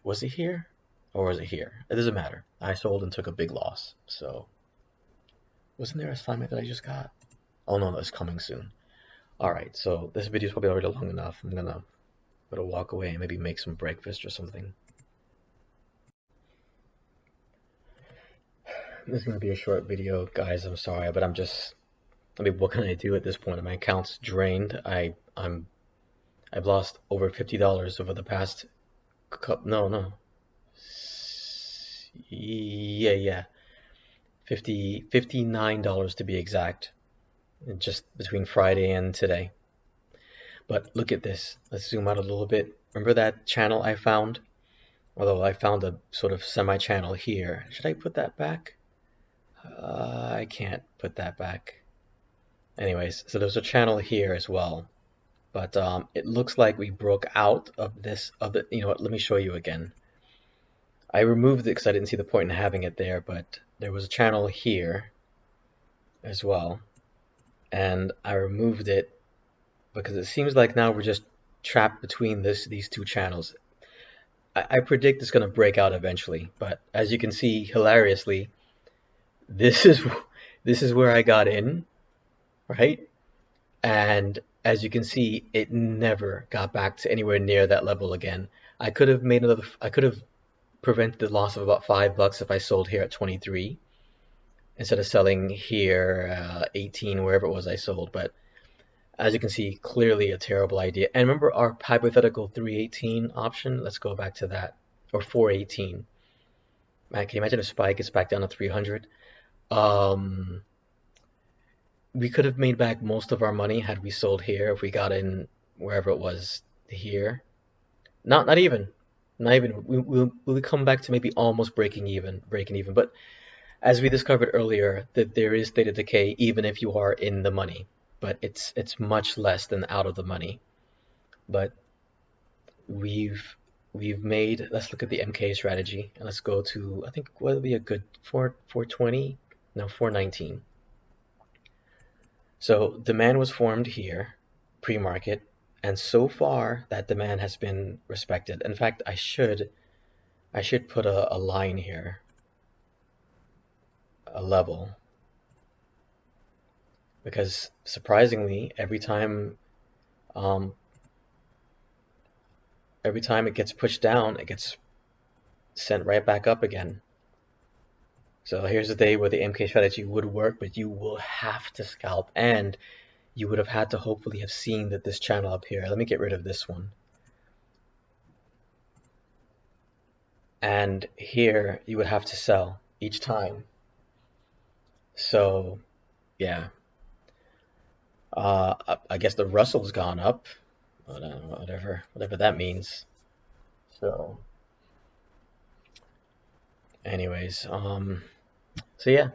Was it here or was it here? It doesn't matter. I sold and took a big loss. So, wasn't there a assignment that I just got? Oh no, that's coming soon. Alright, so this video is probably already long enough. I'm gonna walk away and maybe make some breakfast or something. This is gonna be a short video, guys. I'm sorry, but I mean, what can I do at this point? My account's drained. I've lost over $50 over the past couple. No. Yeah. $59 to be exact, just between Friday and today. But look at this. Let's zoom out a little bit. Remember that channel I found? Although I found a sort of semi-channel here. Should I put that back? I can't put that back. Anyways, so there's a channel here as well. But it looks like we broke out of this, you know what, let me show you again. I removed it because I didn't see the point in having it there, but there was a channel here as well. And I removed it because it seems like now we're just trapped between these two channels. I predict it's going to break out eventually, but as you can see, hilariously, this is where I got in, right? And as you can see, it never got back to anywhere near that level again. I could have prevented the loss of about $5 if I sold here at 23 instead of selling here 18, wherever it was I sold. But as you can see, clearly a terrible idea. And remember our hypothetical 318 option? Let's go back to that. Or 418. Man, can you imagine if SPY gets back down to 300? We could have made back most of our money had we sold here if we got in wherever it was here. Not even. We'll come back to maybe almost breaking even. But as we discovered earlier, that there is theta decay even if you are in the money, but it's much less than out of the money. But we've made. Let's look at the MK strategy and let's go to, I think what would be a good 420? No, 419. So demand was formed here, pre-market, and so far that demand has been respected. In fact, I should put a line here, a level, because surprisingly, every time it gets pushed down, it gets sent right back up again. So here's a day where the MK strategy would work, but you will have to scalp, and you would have had to hopefully have seen that this channel up here. Let me get rid of this one. And here you would have to sell each time. So yeah, I guess the Russell's gone up, whatever that means. So anyways, so yeah,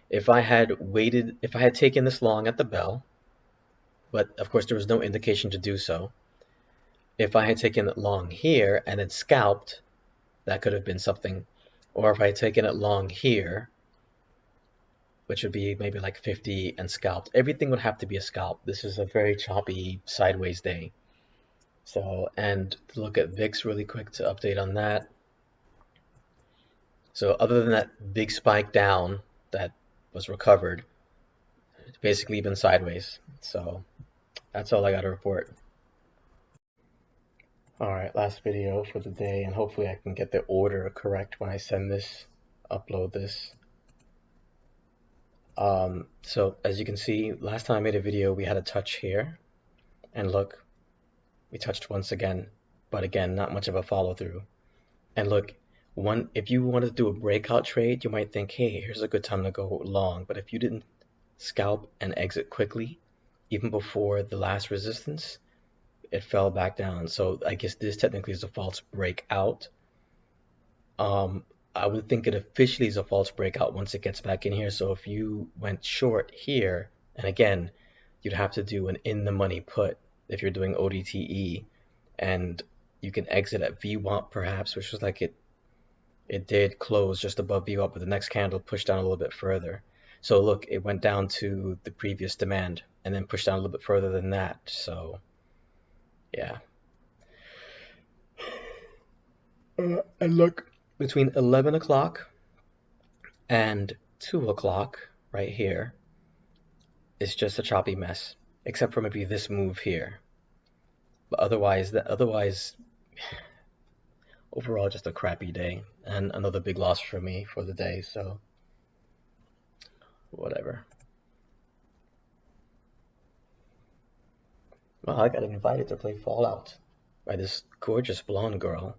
if I had waited, if I had taken this long at the bell, but of course there was no indication to do so. If I had taken it long here and then scalped, that could have been something. Or if I had taken it long here, which would be maybe like 50 and scalped, everything would have to be a scalp. This is a very choppy sideways day. So, and to look at VIX really quick to update on that. So other than that big spike down that was recovered, it's basically been sideways. So that's all I got to report. All right, last video for the day, and hopefully I can get the order correct when I send this, upload this. So as you can see, last time I made a video, we had a touch here, and look, we touched once again, but again, not much of a follow through. And look, if you wanted to do a breakout trade, you might think, hey, here's a good time to go long. But if you didn't scalp and exit quickly, even before the last resistance, it fell back down. So I guess this technically is a false breakout. I would think it officially is a false breakout once it gets back in here. So if you went short here, and again, you'd have to do an in the money put if you're doing ODTE, and you can exit at VWAP perhaps, which was like it did close just above VWAP, but the next candle pushed down a little bit further. So look, it went down to the previous demand and then pushed down a little bit further than that. So yeah. And look, between 11 o'clock and 2 o'clock right here, it's just a choppy mess, except for maybe this move here. But otherwise, overall, just a crappy day and another big loss for me for the day. So whatever. Well, I got invited to play Fallout by this gorgeous blonde girl.